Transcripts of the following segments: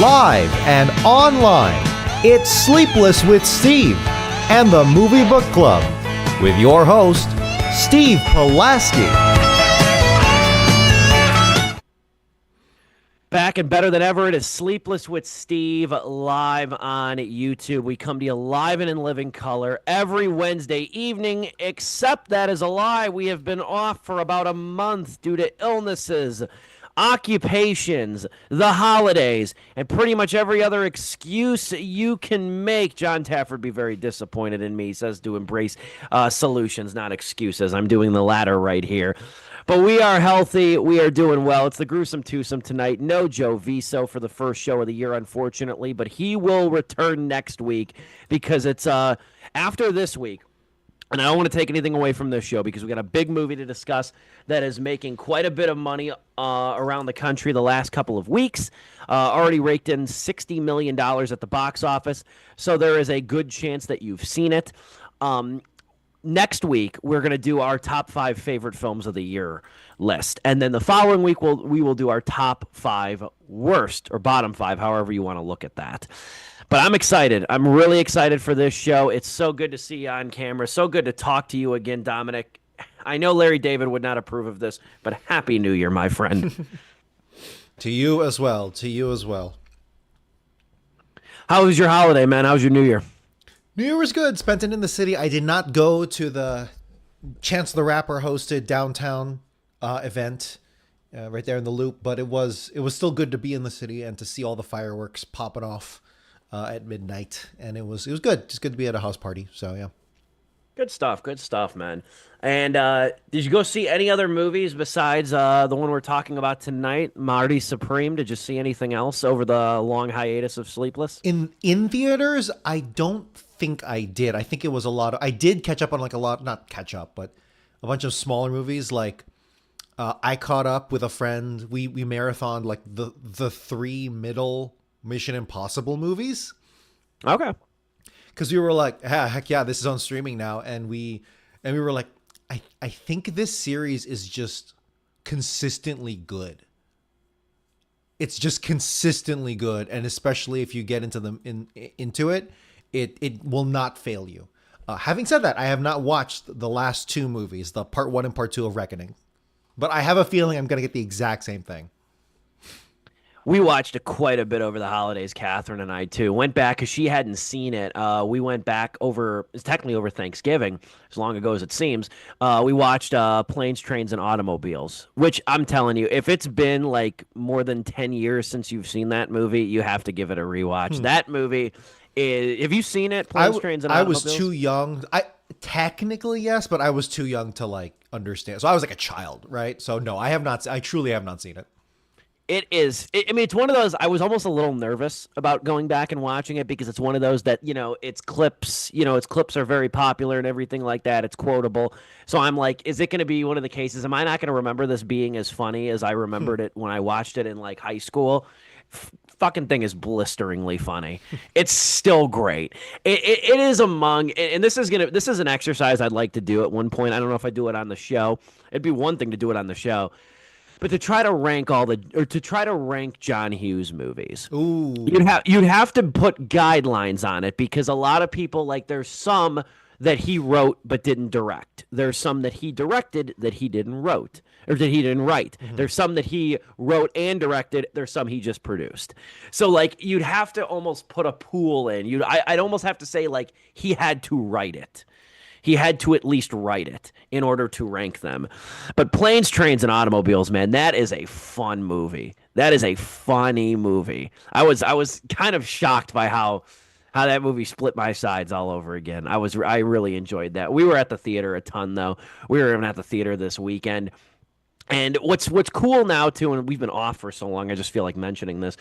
live and online. It's Sleepless with Steve and the Movie Book Club with your host, Steve Pulaski. Back and better than ever, it is Sleepless with Steve live on YouTube. We come to you live and in living color every Wednesday evening, except that is a lie. We have been off for about a month due to illnesses, occupations, the holidays, and pretty much every other excuse you can make. John Tafford would be very disappointed in me. He says to embrace solutions, not excuses. I'm doing the latter right here. But we are healthy. We are doing well. It's the Gruesome Twosome tonight. No Joe Viso for the first show of the year, unfortunately, but he will return next week because it's after this week. And I don't want to take anything away from this show because we got a big movie to discuss that is making quite a bit of money around the country the last couple of weeks. Already raked in $60 million at the box office. So there is a good chance that you've seen it. Next week, we're going to do our top 5 favorite films of the year list. And then the following week, we will do our top 5 worst, or bottom 5, however you want to look at that. But I'm excited. I'm really excited for this show. It's so good to see you on camera. So good to talk to you again, Dominic. I know Larry David would not approve of this, but Happy New Year, my friend. To you as well. To you as well. How was your holiday, man? How was your New Year? New Year was good. Spent it in the city. I did not go to the Chance the Rapper hosted downtown event right there in the Loop, but it was still good to be in the city and to see all the fireworks popping off at midnight. And it was good. Just good to be at a house party. So yeah. Good stuff, man. And did you go see any other movies besides the one we're talking about tonight, Marty Supreme? Did you see anything else over the long hiatus of Sleepless? In theaters, I don't think I did. I think it was a lot of, I did catch up on not catch up, but a bunch of smaller movies. Like I caught up with a friend. We marathoned like the 3 middle Mission Impossible movies. Okay. Because we were like, heck yeah, this is on streaming now. And we were like, I think this series is just consistently good. It's just consistently good. And especially if you get into it, it will not fail you. Having said that, I have not watched the last 2 movies, the part 1 and part 2 of Reckoning. But I have a feeling I'm going to get the exact same thing. We watched it quite a bit over the holidays, Catherine and I, too. Went back because she hadn't seen it. We went back it's technically over Thanksgiving, as long ago as it seems. We watched Planes, Trains, and Automobiles, which I'm telling you, if it's been like more than 10 years since you've seen that movie, you have to give it a rewatch. That movie is, have you seen it, Planes, Trains, and Automobiles? I was too young. Technically, yes, but I was too young to like understand. So I was like a child, right? So no, I truly have not seen it. It is. I mean, it's one of those. I was almost a little nervous about going back and watching it because it's one of those that, its clips are very popular and everything like that. It's quotable. So I'm like, is it going to be one of the cases? Am I not going to remember this being as funny as I remembered it when I watched it in like high school? Fucking thing is blisteringly funny. It's still great. It is among, and this is an exercise I'd like to do at one point. I don't know if I do it on the show. It'd be one thing to do it on the show. But to try to rank John Hughes movies, ooh, you'd have to put guidelines on it because a lot of people, like, there's some that he wrote but didn't direct. There's some that he directed that he didn't write. Mm-hmm. There's some that he wrote and directed. There's some he just produced. So like you'd have to almost put a pool in. I'd almost have to say like he had to write it. He had to at least write it in order to rank them. But Planes, Trains, and Automobiles, man, that is a fun movie. That is a funny movie. I was kind of shocked by how that movie split my sides all over again. I really enjoyed that. We were at the theater a ton, though. We were even at the theater this weekend. And what's cool now, too, and we've been off for so long, I just feel like mentioning this.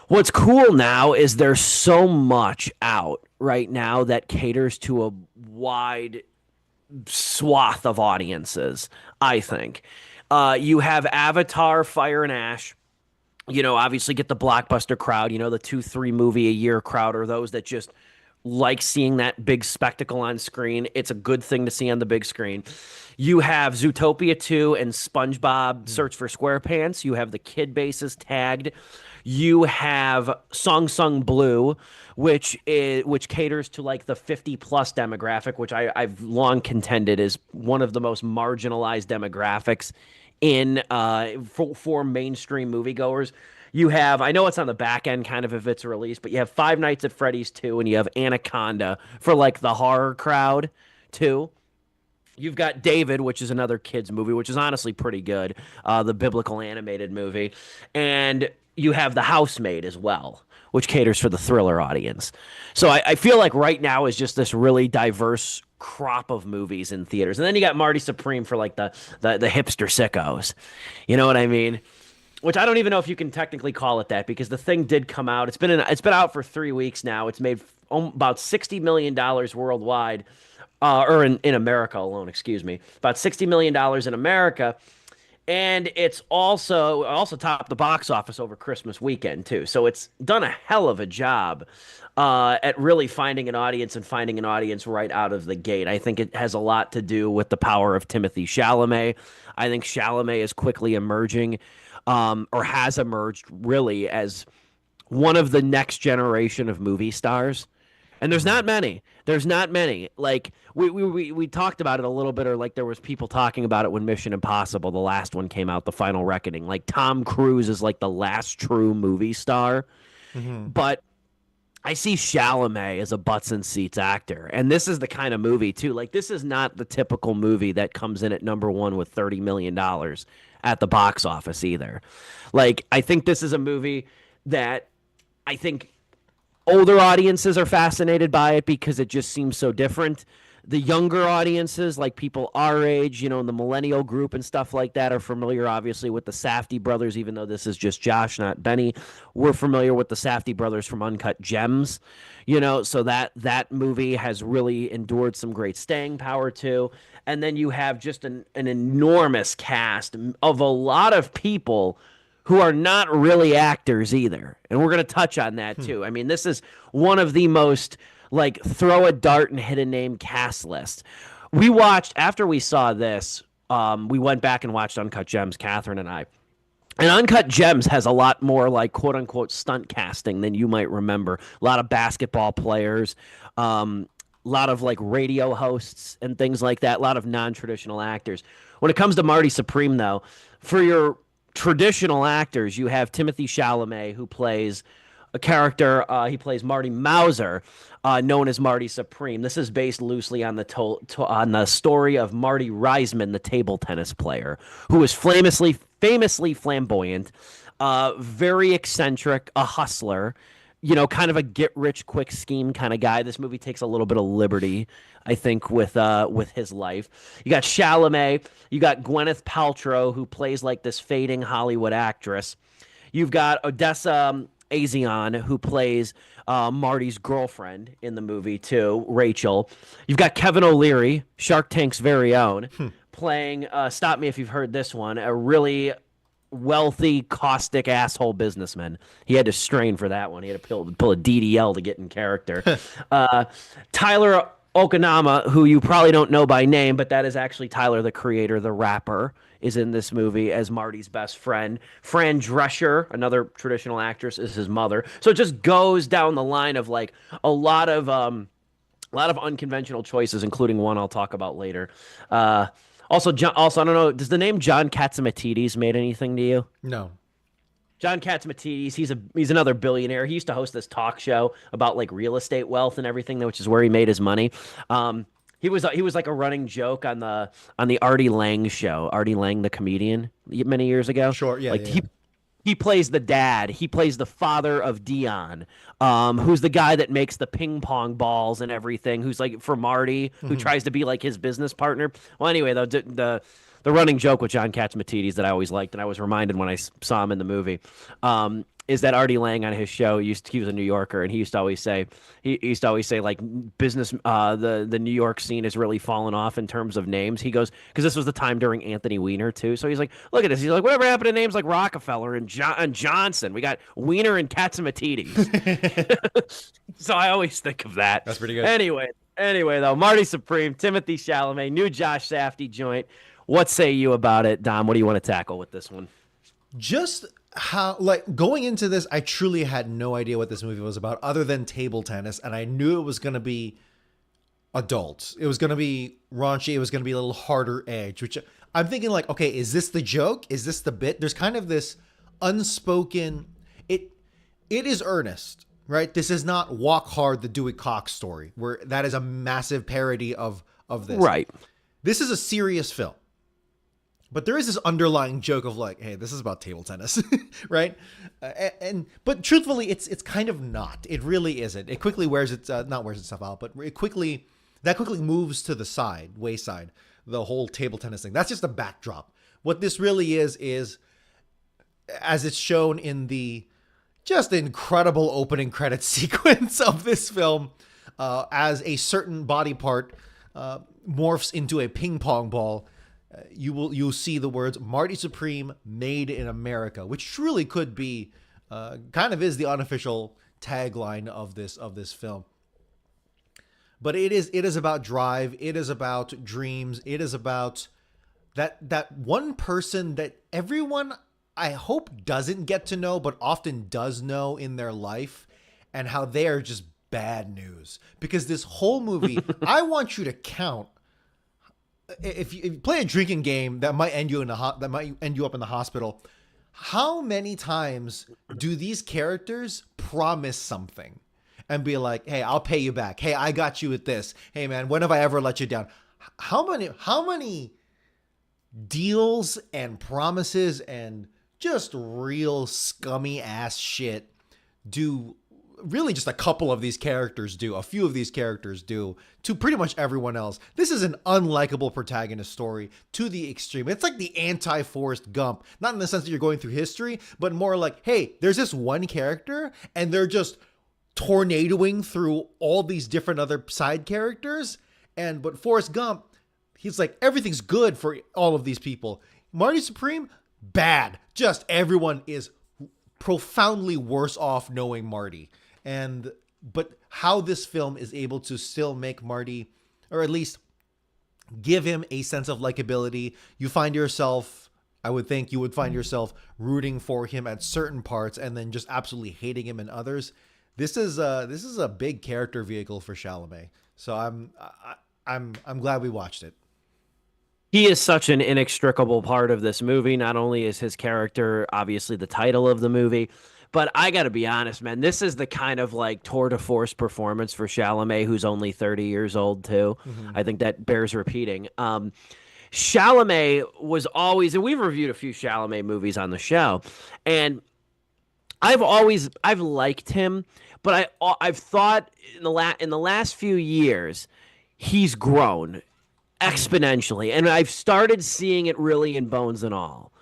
What's cool now is there's so much out right now that caters to a wide swath of audiences, I think. You have Avatar, Fire and Ash. Obviously get the blockbuster crowd, the 2-3 movie a year crowd, or those that just like seeing that big spectacle on screen. It's a good thing to see on the big screen. You have Zootopia 2 and SpongeBob Search for SquarePants. You have the kid bases tagged. You have Song Sung Blue, which caters to like the 50 plus demographic, which I've long contended is one of the most marginalized demographics in for mainstream moviegoers. You have, I know it's on the back end kind of if it's released, but you have Five Nights at Freddy's 2 and you have Anaconda for like the horror crowd too. You've got David, which is another kids movie, which is honestly pretty good, the biblical animated movie, and you have The Housemaid as well, which caters for the thriller audience. So I feel like right now is just this really diverse crop of movies in theaters, and then you got Marty Supreme for like the hipster sickos, you know what I mean? Which I don't even know if you can technically call it that because the thing did come out. It's been out for 3 weeks now. It's made about $60 million worldwide or in America alone, excuse me, about $60 million in America. And it's also topped the box office over Christmas weekend too. So it's done a hell of a job at really finding an audience and finding an audience right out of the gate. I think it has a lot to do with the power of Timothy Chalamet. I think Chalamet is quickly emerging, or has emerged really as one of the next generation of movie stars. And there's not many. There's not many. Like we talked about it a little bit, or like there was people talking about it when Mission Impossible, the last one came out, The Final Reckoning. Like Tom Cruise is like the last true movie star. But I see Chalamet as a butts and seats actor. And this is the kind of movie too. Like this is not the typical movie that comes in at number one with $30 million at the box office either. Like I think this is a movie that I think older audiences are fascinated by it because it just seems so different. The younger audiences, like people our age, you know, in the millennial group and stuff like that, are familiar, obviously, with the Safdie brothers, even though this is just Josh, not Benny. We're familiar with the Safdie brothers from Uncut Gems, you know, so that movie has really endured some great staying power, too. And then you have just an enormous cast of a lot of people who are not really actors either. And we're going to touch on that too. I mean, this is one of the most like throw a dart and hit a name cast list. We watched, after we saw this, we went back and watched Uncut Gems, Catherine and I. And Uncut Gems has a lot more like quote unquote stunt casting than you might remember. A lot of basketball players, a lot of like radio hosts and things like that. A lot of non-traditional actors. When it comes to Marty Supreme though, for your traditional actors, you have Timothy Chalamet, who plays a character. He plays Marty Mauser, known as Marty Supreme. This is based loosely on the story of Marty Reisman, the table tennis player, who was famously flamboyant, very eccentric, a hustler. You know, kind of a get-rich-quick scheme kind of guy. This movie takes a little bit of liberty, I think, with his life. You got Chalamet. You got Gwyneth Paltrow, who plays like this fading Hollywood actress. You've got Odessa Azion, who plays Marty's girlfriend in the movie, too, Rachel. You've got Kevin O'Leary, Shark Tank's very own, playing, stop me if you've heard this one, a really wealthy, caustic asshole businessman. He had to strain for that one. He had to pull a DDL to get in character. Tyler Okanama, who you probably don't know by name, but that is actually Tyler, the creator, the rapper, is in this movie as Marty's best friend. Fran Drescher, another traditional actress, is his mother. So it just goes down the line of like a lot of unconventional choices, including one I'll talk about later. Also, I don't know, does the name John Catsimatidis made anything to you? No. John Catsimatidis, he's another billionaire. He used to host this talk show about like real estate wealth and everything, which is where he made his money. He was like a running joke on the Artie Lang show, Artie Lang the comedian, many years ago. Sure, yeah. Like he plays the dad. He plays the father of Dion, who's the guy that makes the ping pong balls and everything, who's like for Marty, who tries to be like his business partner. Well, anyway, the running joke with John Catsimatidis that I always liked, and I was reminded when I saw him in the movie, is that Artie Lang on his show, he was a New Yorker, and he used to always say like business, the New York scene has really fallen off in terms of names. He goes, because this was the time during Anthony Weiner too, so he's like, look at this. He's like, whatever happened to names like Rockefeller and Johnson? We got Weiner and Catsimatidis. So I always think of that. That's pretty good. Anyway though, Marty Supreme, Timothy Chalamet, new Josh Safdie joint. What say you about it, Dom? What do you want to tackle with this one? how, like, going into this, I truly had no idea what this movie was about other than table tennis, and I knew it was going to be adult. It was going to be raunchy. It was going to be a little harder edge, which I'm thinking like, okay, is this the joke? Is this the bit? There's kind of this unspoken, it it is earnest, right? This is not Walk Hard, the Dewey Cox story, where that is a massive parody of this. Right. This is a serious film. But there is this underlying joke of like, hey, this is about table tennis, right? But truthfully, it's kind of not. It really isn't. It quickly wears its not wears itself out, but it quickly moves to the side, wayside. The whole table tennis thing. That's just a backdrop. What this really is as it's shown in the just incredible opening credit sequence of this film, as a certain body part morphs into a ping pong ball. You'll see the words Marty Supreme Made in America, which truly could be kind of is the unofficial tagline of this film. But it is about drive, it is about dreams, it is about that one person that everyone, I hope, doesn't get to know but often does know in their life, and how they are just bad news. Because this whole movie, I want you to count, if you play a drinking game that might end you up in the hospital, how many times do these characters promise something and be like, hey, I'll pay you back. Hey, I got you with this. Hey man, when have I ever let you down? How many deals and promises and just real scummy ass shit do really just a couple of these characters do, a few of these characters do, to pretty much everyone else? This is an unlikable protagonist story to the extreme. It's like the anti-Forrest Gump, not in the sense that you're going through history, but more like, hey, there's this one character and they're just tornadoing through all these different other side characters. But Forrest Gump, he's like, everything's good for all of these people. Marty Supreme, bad. Just everyone is profoundly worse off knowing Marty. But how this film is able to still make Marty, or at least give him a sense of likability, I would think you would find yourself rooting for him at certain parts and then just absolutely hating him in others. This is a big character vehicle for Chalamet. So I'm glad we watched it. He is such an inextricable part of this movie. Not only is his character obviously the title of the movie, but I got to be honest, man, this is the kind of like tour de force performance for Chalamet, who's only 30 years old too. Mm-hmm. I think that bears repeating. Chalamet was always, and we've reviewed a few Chalamet movies on the show, and I've liked him, but I've thought in the last few years he's grown exponentially, and I've started seeing it really in Bones and All.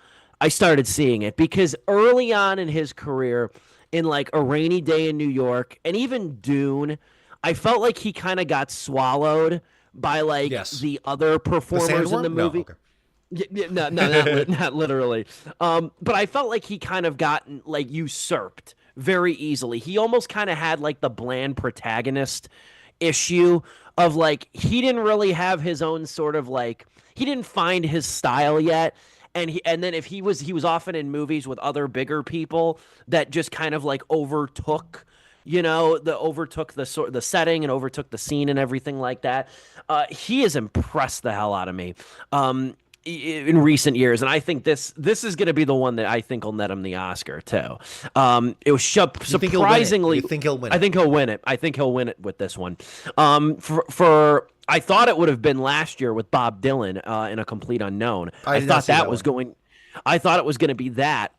I started seeing it because early on in his career, in like A Rainy Day in New York and even Dune, I felt like he kind of got swallowed by like the other performers in the movie. No, No, not literally. But I felt like he kind of got like usurped very easily. He almost kind of had like the bland protagonist issue of like he didn't really have his own sort of like, he didn't find his style yet. And then if he was often in movies with other bigger people that just kind of like overtook, the setting and overtook the scene and everything like that. He has impressed the hell out of me in recent years, and I think this is going to be the one that I think will net him the Oscar too. It was surprisingly. You think he'll win it? I think he'll win it. I think he'll win it with this one. For I thought it would have been last year with Bob Dylan in A Complete Unknown. I thought that was going. I thought it was going to be that.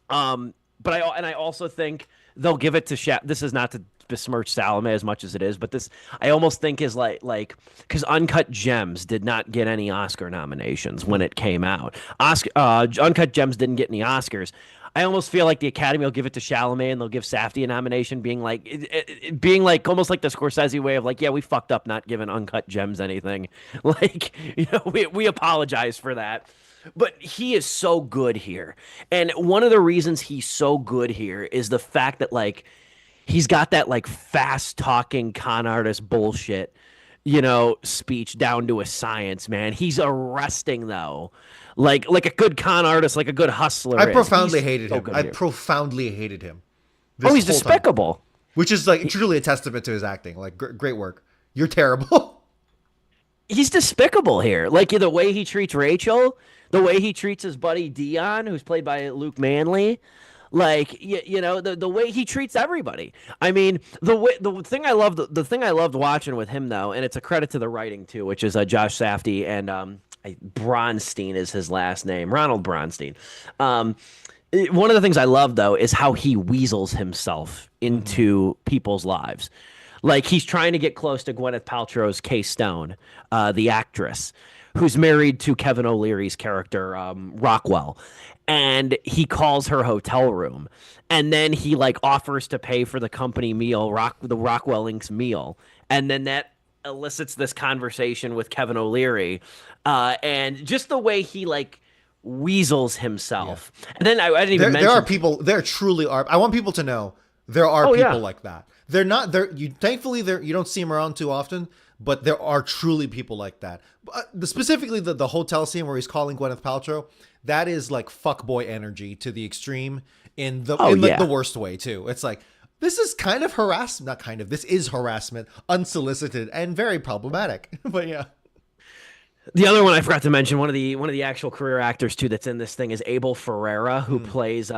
But I also think they'll give it to This is not to besmirch Chalamet as much as it is, but this I almost think is like because Uncut Gems did not get any Oscar nominations when it came out. Uncut Gems didn't get any Oscars. I almost feel like the Academy will give it to Chalamet and they'll give Safdie a nomination, being like almost like the Scorsese way of like, yeah, we fucked up not giving Uncut Gems anything. Like, we apologize for that. But he is so good here. And one of the reasons he's so good here is the fact that like he's got that like fast talking con artist bullshit speech down to a science, man. He's arresting though. Like a good con artist, like a good hustler. I profoundly hated so him. good I here. profoundly hated him. Oh, he's Whole time. despicable. Which is like truly a testament to his acting. Like great work. You're terrible. He's despicable here. Like the way he treats Rachel, the way he treats his buddy Dion, who's played by Luke Manley. Like the way he treats everybody. I mean, the thing I loved watching with him though, and it's a credit to the writing too, which is Josh Safdie and Bronstein is his last name, Ronald Bronstein. One of the things I love though is how he weasels himself into people's lives. Like he's trying to get close to Gwyneth Paltrow's Kay Stone, the actress, who's married to Kevin O'Leary's character, Rockwell. And he calls her hotel room. And then he like offers to pay for the company meal, the Rockwell Inc.'s meal. And then that elicits this conversation with Kevin O'Leary. And just the way he like weasels himself. Yeah. And then I didn't even mention. There are people, there truly are. I want people to know there are people like that. They're not there. Thankfully, you don't see them around too often, but there are truly people like that. Specifically, the hotel scene where he's calling Gwyneth Paltrow, that is like fuckboy energy to the extreme in the worst way too. It's like, this is kind of harassment, not kind of. This is harassment, unsolicited and very problematic. But yeah. The other one I forgot to mention, one of the actual career actors too that's in this thing is Abel Ferreira, who plays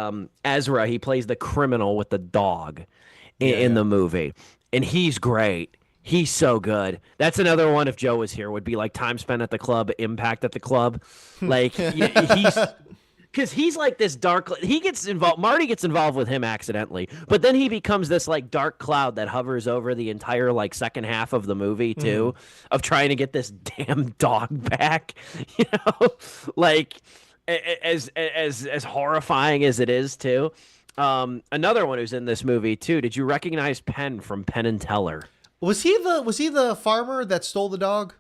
Ezra. He plays the criminal with the dog in the movie, and he's great. He's so good. That's another one. If Joe was here, would be like time spent at the club, impact at the club. Like he's because he's like this dark. He gets involved. Marty gets involved with him accidentally, but then he becomes this like dark cloud that hovers over the entire like second half of the movie too, of trying to get this damn dog back. Like as horrifying as it is too. Another one who's in this movie too. Did you recognize Penn from Penn and Teller? Was he the farmer that stole the dog?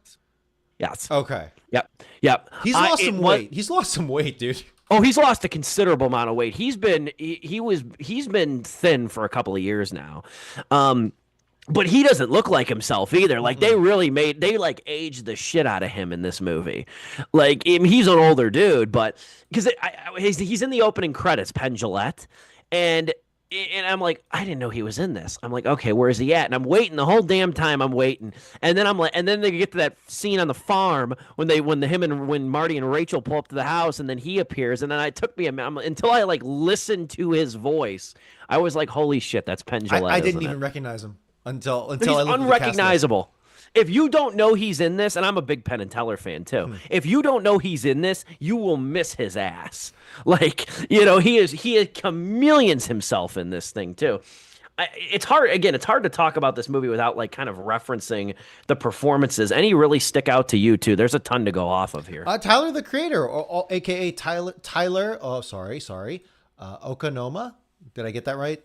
Yes. Okay. Yep. He's lost some weight. He's lost some weight, dude. Oh, he's lost a considerable amount of weight. He's been thin for a couple of years now. But he doesn't look like himself either. Like they like aged the shit out of him in this movie. Like he's an older dude, but because he's in the opening credits, Penn Jillette, and I'm like, I didn't know he was in this. I'm like, okay, where is he at? And I'm waiting the whole damn time. I'm waiting, and then I'm like, and then they get to that scene on the farm when Marty and Rachel pull up to the house, and then he appears, and then it took me until I like listened to his voice. I was like, holy shit, that's Penn Jillette. I didn't even recognize him until he's I looked unrecognizable. If you don't know he's in this, and I'm a big Penn and Teller fan too, if you don't know he's in this, you will miss his ass. Like, he chameleons himself in this thing too. It's hard to talk about this movie without like kind of referencing the performances. Any really stick out to you too? There's a ton to go off of here. Tyler the Creator, or AKA Tyler. Oh, sorry. Okanoma. Did I get that right?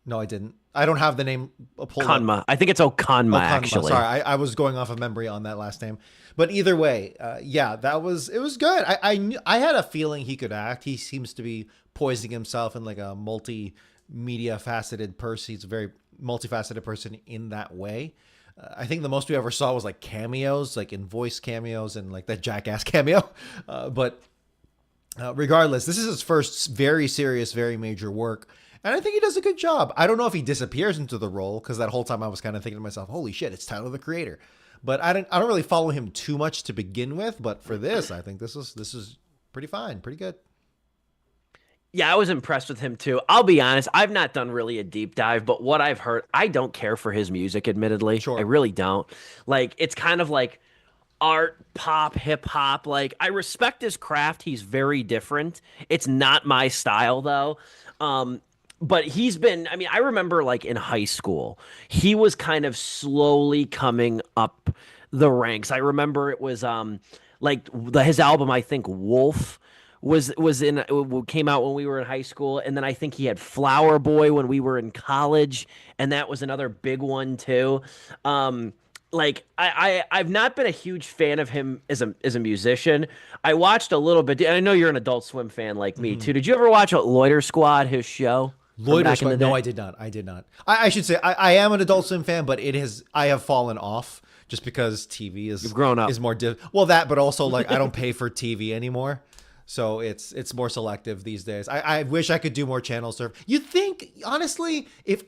No, I didn't. I don't have the name pulled Kanma. I think it's Okanma, actually. Sorry, I was going off of memory on that last name. But either way, it was good. I had a feeling he could act. He seems to be poising himself in like a multimedia faceted person. He's a very multifaceted person in that way. I think the most we ever saw was like cameos, like in voice cameos and like that Jackass cameo. But regardless, this is his first very serious, very major work. And I think he does a good job. I don't know if he disappears into the role, because that whole time I was kind of thinking to myself, holy shit, it's Tyler the Creator. But I don't really follow him too much to begin with. But for this, I think this is pretty fine, pretty good. Yeah, I was impressed with him too. I'll be honest, I've not done really a deep dive, but what I've heard, I don't care for his music, admittedly. Sure. I really don't. Like, it's kind of like art, pop, hip hop. Like, I respect his craft. He's very different. It's not my style though. But he's been, I mean, I remember like in high school, he was kind of slowly coming up the ranks. I remember it was his album, I think Wolf came out when we were in high school, and then I think he had Flower Boy when we were in college, and that was another big one too. Like I've not been a huge fan of him as a musician. I watched a little bit, and I know you're an Adult Swim fan like me too. Did you ever watch Loiter Squad, his show? Loiter Squad? No, I did not. I should say I am an Adult Swim fan, but I have fallen off just because TV You've grown up. is more well, that, but also like I don't pay for TV anymore. So it's more selective these days. I wish I could do more channel surf. You think, honestly, this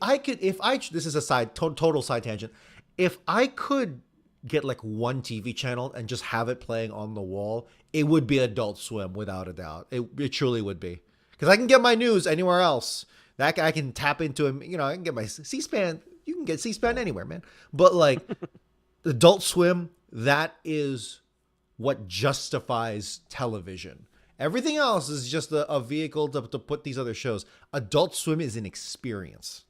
is a total side tangent. If I could get like one TV channel and just have it playing on the wall, it would be Adult Swim without a doubt. It truly would be. Because I can get my news anywhere else. That I can tap into him. You know, I can get my C-SPAN. You can get C-SPAN anywhere, man. But like Adult Swim, that is what justifies television. Everything else is just a vehicle to put these other shows. Adult Swim is an experience.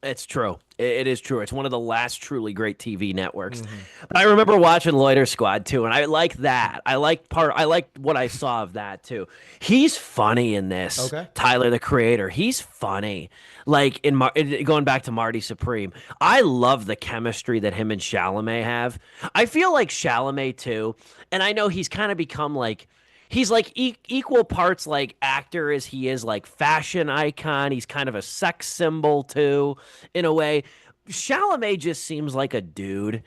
It's true. It is true. It's one of the last truly great TV networks. But I remember watching Loiter Squad too, and I like that. I like what I saw of that too. He's funny in this. Okay. Tyler, the creator, he's funny. Like going back to Marty Supreme, I love the chemistry that him and Chalamet have. I feel like Chalamet too, and I know he's kind of become like. He's like equal parts like actor as he is like fashion icon. He's kind of a sex symbol too, in a way. Chalamet just seems like a dude.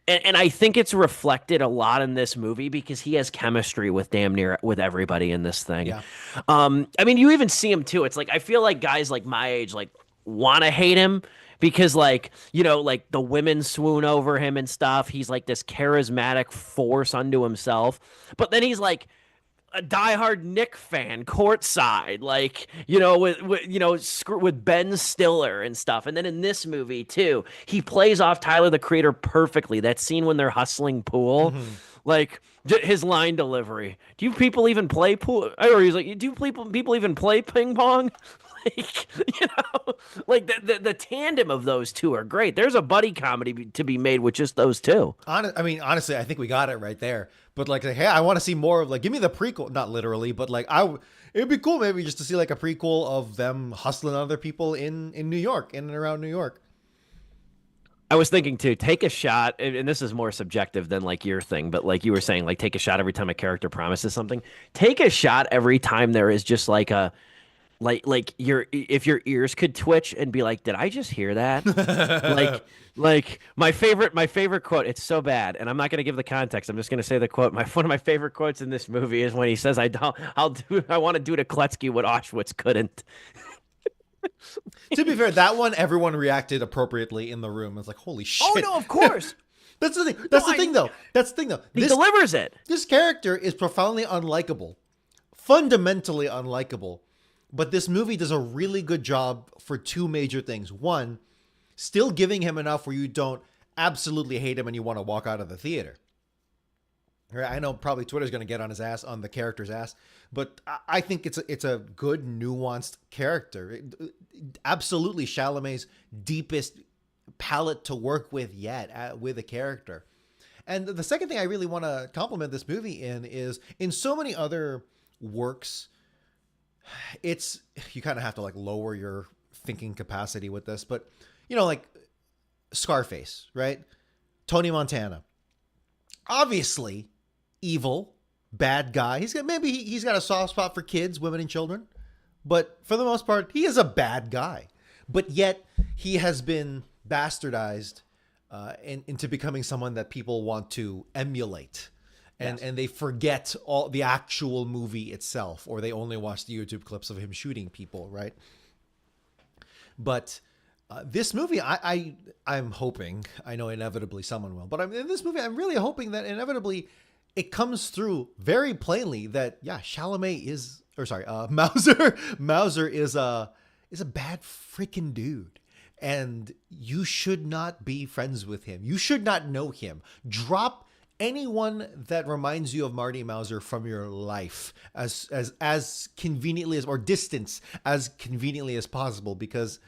And I think it's reflected a lot in this movie because he has chemistry with damn near with everybody in this thing. Yeah. I mean, you even see him too. It's like I feel like guys like my age like want to hate him because like, you know, like the women swoon over him and stuff. He's like this charismatic force unto himself. But then he's like a diehard Nick fan, courtside, like, you know, with Ben Stiller and stuff. And then in this movie too, he plays off Tyler the Creator perfectly. That scene when they're hustling pool, like his line delivery. Do you people even play pool? Or he's like, do people even play ping pong? Like, you know, like the tandem of those two are great. There's a buddy comedy to be made with just those two. I mean, honestly, I think we got it right there. But like, hey, I want to see more of like, give me the prequel, not literally, but like, it'd be cool maybe just to see like a prequel of them hustling other people in New York, in and around New York. I was thinking too, take a shot, and this is more subjective than like your thing, but like you were saying, like take a shot every time a character promises something. Take a shot every time there is just like a. Like if your ears could twitch and be like, did I just hear that? like my favorite quote. It's so bad, and I'm not gonna give the context. I'm just gonna say the quote. One of my favorite quotes in this movie is when he says, I want to do to Kletzky what Auschwitz couldn't. To be fair, that one everyone reacted appropriately in the room. It's like, holy shit! Oh no, of course. That's the thing. That's the thing, though. He delivers it. This character is profoundly unlikable, fundamentally unlikable. But this movie does a really good job for two major things. One, still giving him enough where you don't absolutely hate him and you want to walk out of the theater. Right? I know probably Twitter's going to get on his ass, on the character's ass, but I think it's a good, nuanced character. Absolutely Chalamet's deepest palette to work with yet with a character. And the second thing I really want to compliment this movie in is in so many other works, you kind of have to like lower your thinking capacity with this, but you know, like Scarface, right? Tony Montana, obviously evil, bad guy. He's got a soft spot for kids, women, and children, but for the most part, he is a bad guy. But yet he has been bastardized into becoming someone that people want to emulate. And they forget all the actual movie itself, or they only watch the YouTube clips of him shooting people, right? But this movie, I'm hoping, I know inevitably someone will, but in this movie, I'm really hoping that inevitably it comes through very plainly that, Chalamet is, Mauser is a bad freaking dude. And you should not be friends with him. You should not know him. Drop anyone that reminds you of Marty Mauser from your life as conveniently as, or distance as conveniently as possible, because,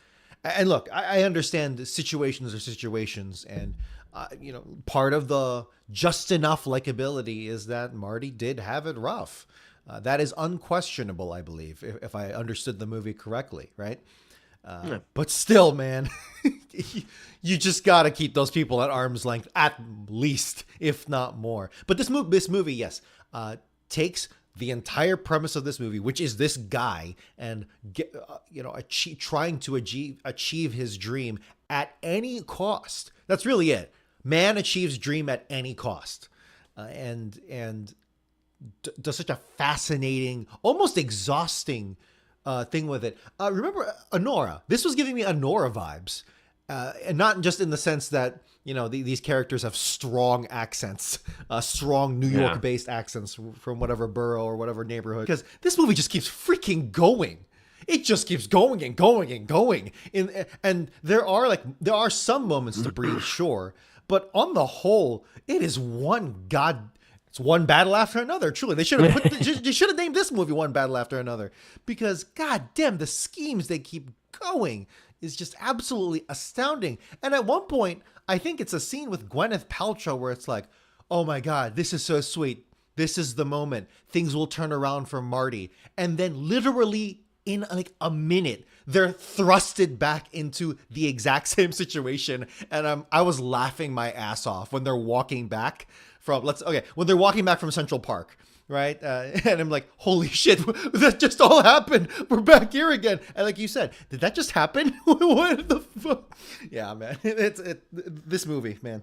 and look, I understand situations are situations, and part of the just enough likability is that Marty did have it rough. That is unquestionable, I believe, if I understood the movie correctly, right? But still, man, you just got to keep those people at arm's length, at least, if not more. But this movie, yes, takes the entire premise of this movie, which is this guy and trying to achieve his dream at any cost. That's really it. Man achieves dream at any cost, and does such a fascinating, almost exhausting thing with it. Remember Honora? This was giving me Honora vibes, and not just in the sense that these characters have strong accents, strong New York-based accents from whatever borough or whatever neighborhood. Because this movie just keeps freaking going. It just keeps going and going and going. And there are some moments to breathe, sure, but on the whole, it's one battle after another. Truly, they should have named this movie One Battle After Another, because god damn, the schemes they keep going is just absolutely astounding. And at one point, I think it's a scene with Gwyneth Paltrow where it's like, oh my god, this is so sweet. This is the moment. Things will turn around for Marty. And then literally in like a minute, they're thrusted back into the exact same situation. And I was laughing my ass off when they're walking back from when they're walking back from Central Park, right? And I'm like, holy shit, that just all happened. We're back here again. And like you said, did that just happen? What the fuck? Yeah, man. This movie, man.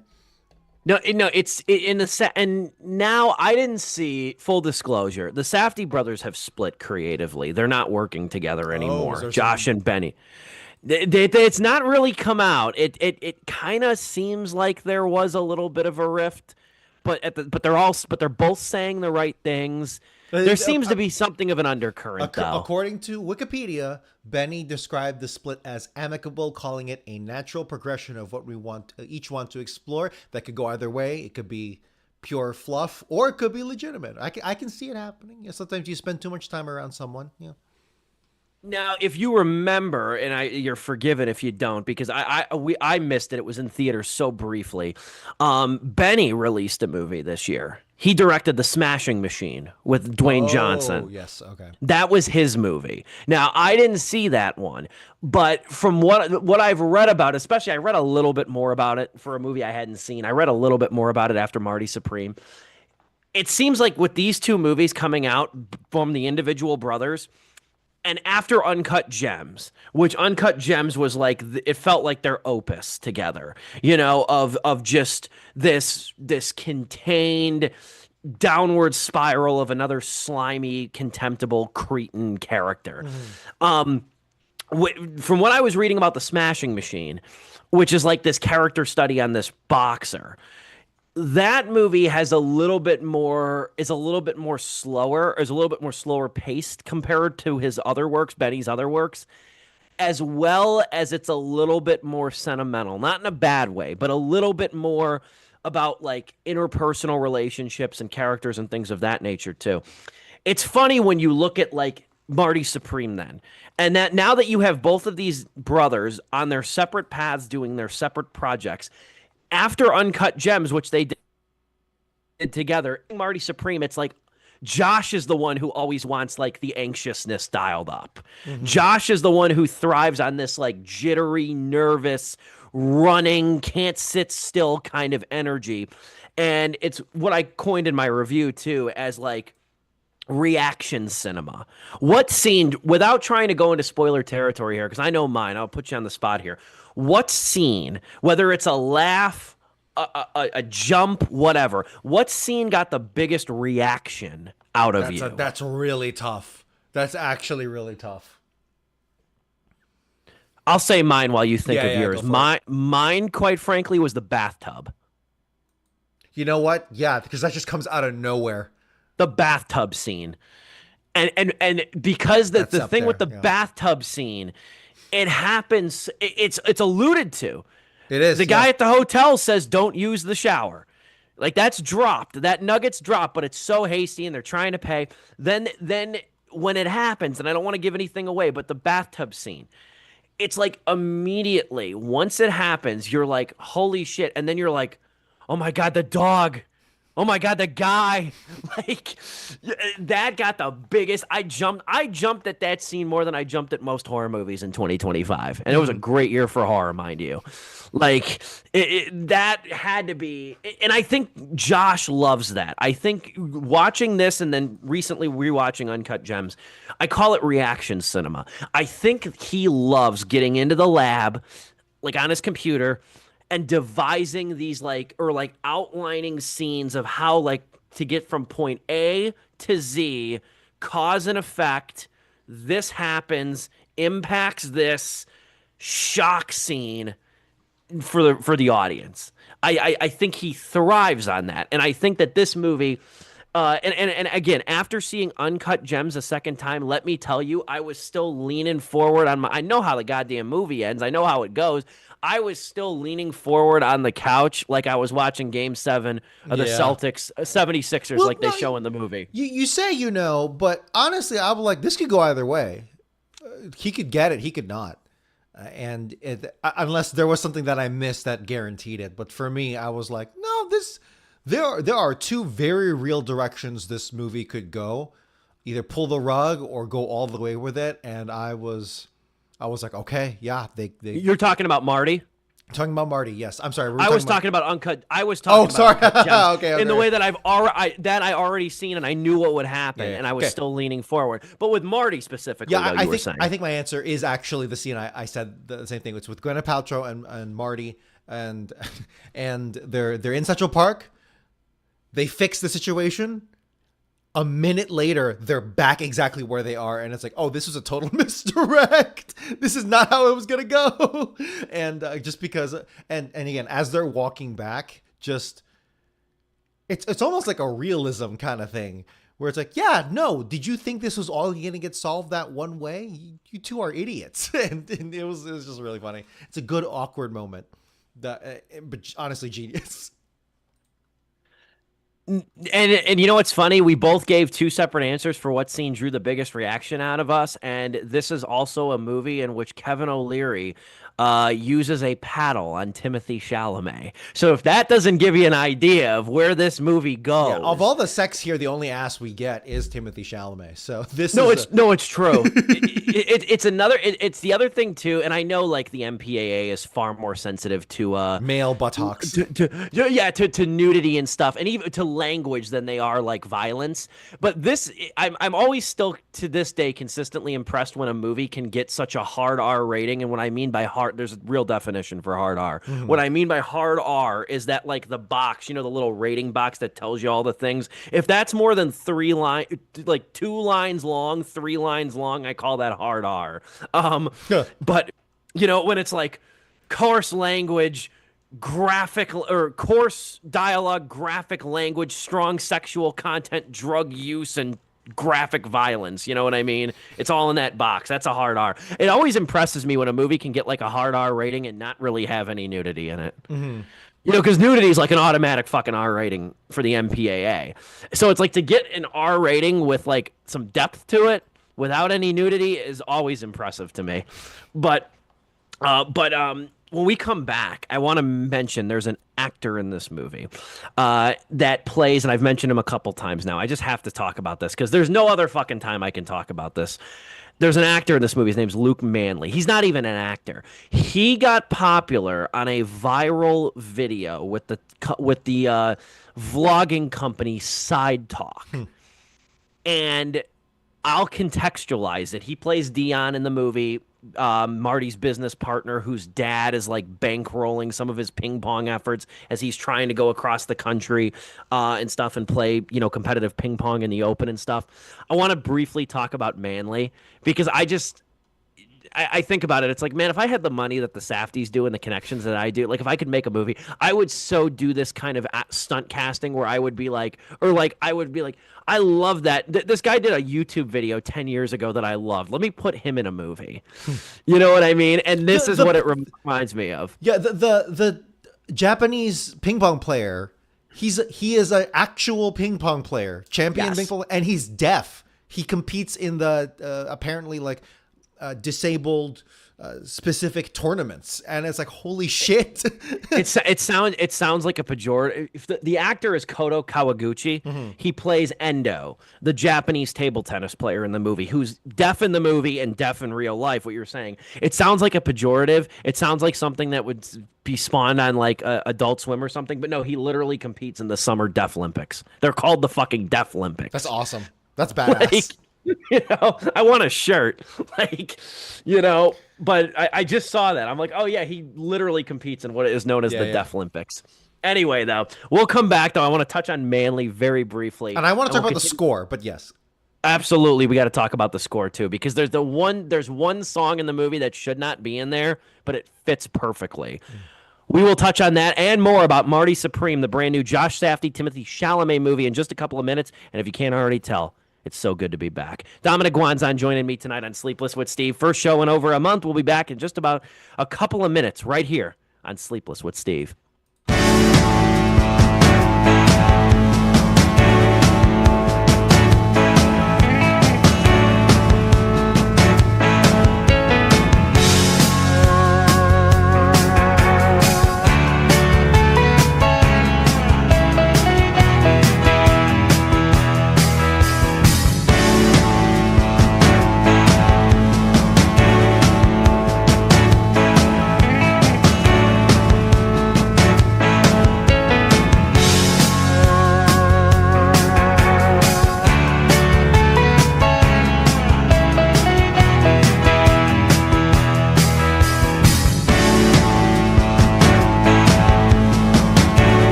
No, it's in the set. And now I didn't see, full disclosure, the Safdie brothers have split creatively. They're not working together anymore. Josh and Benny. It's not really come out. It kind of seems like there was a little bit of a rift. But they're both saying the right things. There seems to be something of an undercurrent, though. According to Wikipedia, Benny described the split as amicable, calling it a natural progression of what we each want to explore. That could go either way. It could be pure fluff, or it could be legitimate. I can see it happening. Sometimes you spend too much time around someone. Yeah. Now, if you remember, and you're forgiven if you don't, because I missed it. It was in theaters so briefly. Benny released a movie this year. He directed The Smashing Machine with Dwayne Johnson. Oh, yes, okay. That was his movie. Now, I didn't see that one, but from what I've read about, especially I read a little bit more about it for a movie I hadn't seen. I read a little bit more about it after Marty Supreme. It seems like with these two movies coming out from the individual brothers, and after Uncut Gems, which Uncut Gems was like, it felt like their opus together, of just this contained downward spiral of another slimy, contemptible, cretin character. From what I was reading about The Smashing Machine, which is like this character study on this boxer, that movie is a little bit more slower paced compared to his other works, Benny's other works, as well as it's a little bit more sentimental, not in a bad way, but a little bit more about like interpersonal relationships and characters and things of that nature too. It's funny when you look at like Marty Supreme then, and that now that you have both of these brothers on their separate paths doing their separate projects, after Uncut Gems, which they did together, Marty Supreme, it's like Josh is the one who always wants like the anxiousness dialed up. Mm-hmm. Josh is the one who thrives on this like jittery, nervous, running, can't sit still kind of energy. And it's what I coined in my review too as like reaction cinema. What scene, without trying to go into spoiler territory here, because I know mine, I'll put you on the spot here. What scene, whether it's a laugh, a jump, whatever, what scene got the biggest reaction out of you? That's really tough. That's actually really tough. I'll say mine while you think of yours. Mine, quite frankly, was the bathtub. You know what? Yeah, because that just comes out of nowhere. The bathtub scene. And because the thing with the bathtub scene, it happens, it's alluded to. It is. The guy at the hotel says, don't use the shower. Like, that's dropped. That nugget's dropped, but it's so hasty and they're trying to pay. Then when it happens, and I don't want to give anything away, but the bathtub scene, it's like immediately, once it happens, you're like, holy shit. And then you're like, oh my God, the dog. Oh my God, the guy. Like, that got the biggest. I jumped at that scene more than I jumped at most horror movies in 2025. And it was a great year for horror, mind you. Like, that had to be. And I think Josh loves that. I think watching this and then recently rewatching Uncut Gems, I call it reaction cinema. I think he loves getting into the lab, like on his computer, and devising these like outlining scenes of how like to get from point A to Z, cause and effect. This happens, impacts this shock scene for the audience. I think he thrives on that, and I think that this movie. And again, after seeing Uncut Gems a second time, let me tell you, I was still leaning forward on my. I know how the goddamn movie ends. I know how it goes. I was still leaning forward on the couch like I was watching Game 7 of the Celtics 76ers, Well, like they show in the movie. You say but honestly, I'm like, this could go either way. He could get it, he could not. Unless there was something that I missed that guaranteed it. But for me, I was like, no, there are two very real directions this movie could go. Either pull the rug or go all the way with it. And I was like, okay, yeah, You're talking about Marty? Talking about Marty, yes. I'm sorry. I was talking about Uncut. I was talking about Uncut Gems okay. In the way that I already seen and I knew what would happen, and I was still leaning forward. But with Marty specifically, I think my answer is actually the scene I said the same thing. It's with Gwyneth Paltrow and Marty, and they're in Central Park. They fix the situation. A minute later, they're back exactly where they are, and it's like, oh, this was a total misdirect. This is not how it was gonna go. And just because, and again, as they're walking back, just it's almost like a realism kind of thing, where it's like, yeah, no, did you think this was all gonna get solved that one way? You two are idiots, and it was just really funny. It's a good awkward moment, but honestly, genius. And you know what's funny? We both gave two separate answers for what scene drew the biggest reaction out of us, and this is also a movie in which Kevin O'Leary uses a paddle on Timothy Chalamet. So if that doesn't give you an idea of where this movie goes, of all the sex here, the only ass we get is Timothy Chalamet. So this it's true. It's another. It's the other thing too, and I know like the MPAA is far more sensitive to male buttocks, to nudity and stuff, and even to language than they are like violence. But this, I'm always still to this day consistently impressed when a movie can get such a hard R rating, and what I mean by hard, there's a real definition for hard R. Mm-hmm. What I mean by hard R is that like the box, the little rating box that tells you all the things. If that's more than 3 lines, like 2 lines long, 3 lines long, I call that hard R. But when it's like coarse language, graphic or coarse dialogue, graphic language, strong sexual content, drug use, and graphic violence, you know what I mean? It's all in that box. That's a hard R. It always impresses me when a movie can get like a hard R rating and not really have any nudity in it. Mm-hmm. Because nudity is like an automatic fucking R rating for the MPAA. So it's like to get an R rating with like some depth to it without any nudity is always impressive to me. But when we come back, I want to mention there's an actor in this movie that plays, and I've mentioned him a couple times now. I just have to talk about this because there's no other fucking time I can talk about this. There's an actor in this movie. His name's Luke Manley. He's not even an actor. He got popular on a viral video with the vlogging company Side Talk. And I'll contextualize it. He plays Dion in the movie, Marty's business partner, whose dad is like bankrolling some of his ping pong efforts as he's trying to go across the country and stuff and play, competitive ping pong in the open and stuff. I want to briefly talk about Manley because I think about it. It's like, man, if I had the money that the Safdies do and the connections that I do, like if I could make a movie, I would so do this kind of stunt casting where I would be like, I love that. This guy did a YouTube video 10 years ago that I loved. Let me put him in a movie. You know what I mean? And this is what it reminds me of. Yeah, the Japanese ping pong player, he is an actual ping pong player, champion ping pong, and he's deaf. He competes in the apparently like disabled specific tournaments, and it's like, holy shit. it sounds like a pejorative. If the actor is Koto Kawaguchi. Mm-hmm. He plays Endo, the Japanese table tennis player in the movie, who's deaf in the movie and deaf in real life. What you're saying, it sounds like a pejorative. It sounds like something that would be spawned on like Adult Swim or something, but no, he literally competes in the Summer Deaf Olympics. They're called the fucking Deaf Olympics. That's awesome. That's badass. I want a shirt. Like, but I just saw that. I'm like, oh yeah, he literally competes in what is known as the Deaf Olympics. Anyway, though, we'll come back though. I want to touch on Manly very briefly. And I want to talk about the score, but yes. Absolutely, we got to talk about the score too, because there's one song in the movie that should not be in there, but it fits perfectly. We will touch on that and more about Marty Supreme, the brand new Josh Safdie, Timothy Chalamet movie in just a couple of minutes. And if you can't already tell, it's so good to be back. Dominic Guanzon joining me tonight on Sleepless with Steve. First show in over a month. We'll be back in just about a couple of minutes right here on Sleepless with Steve.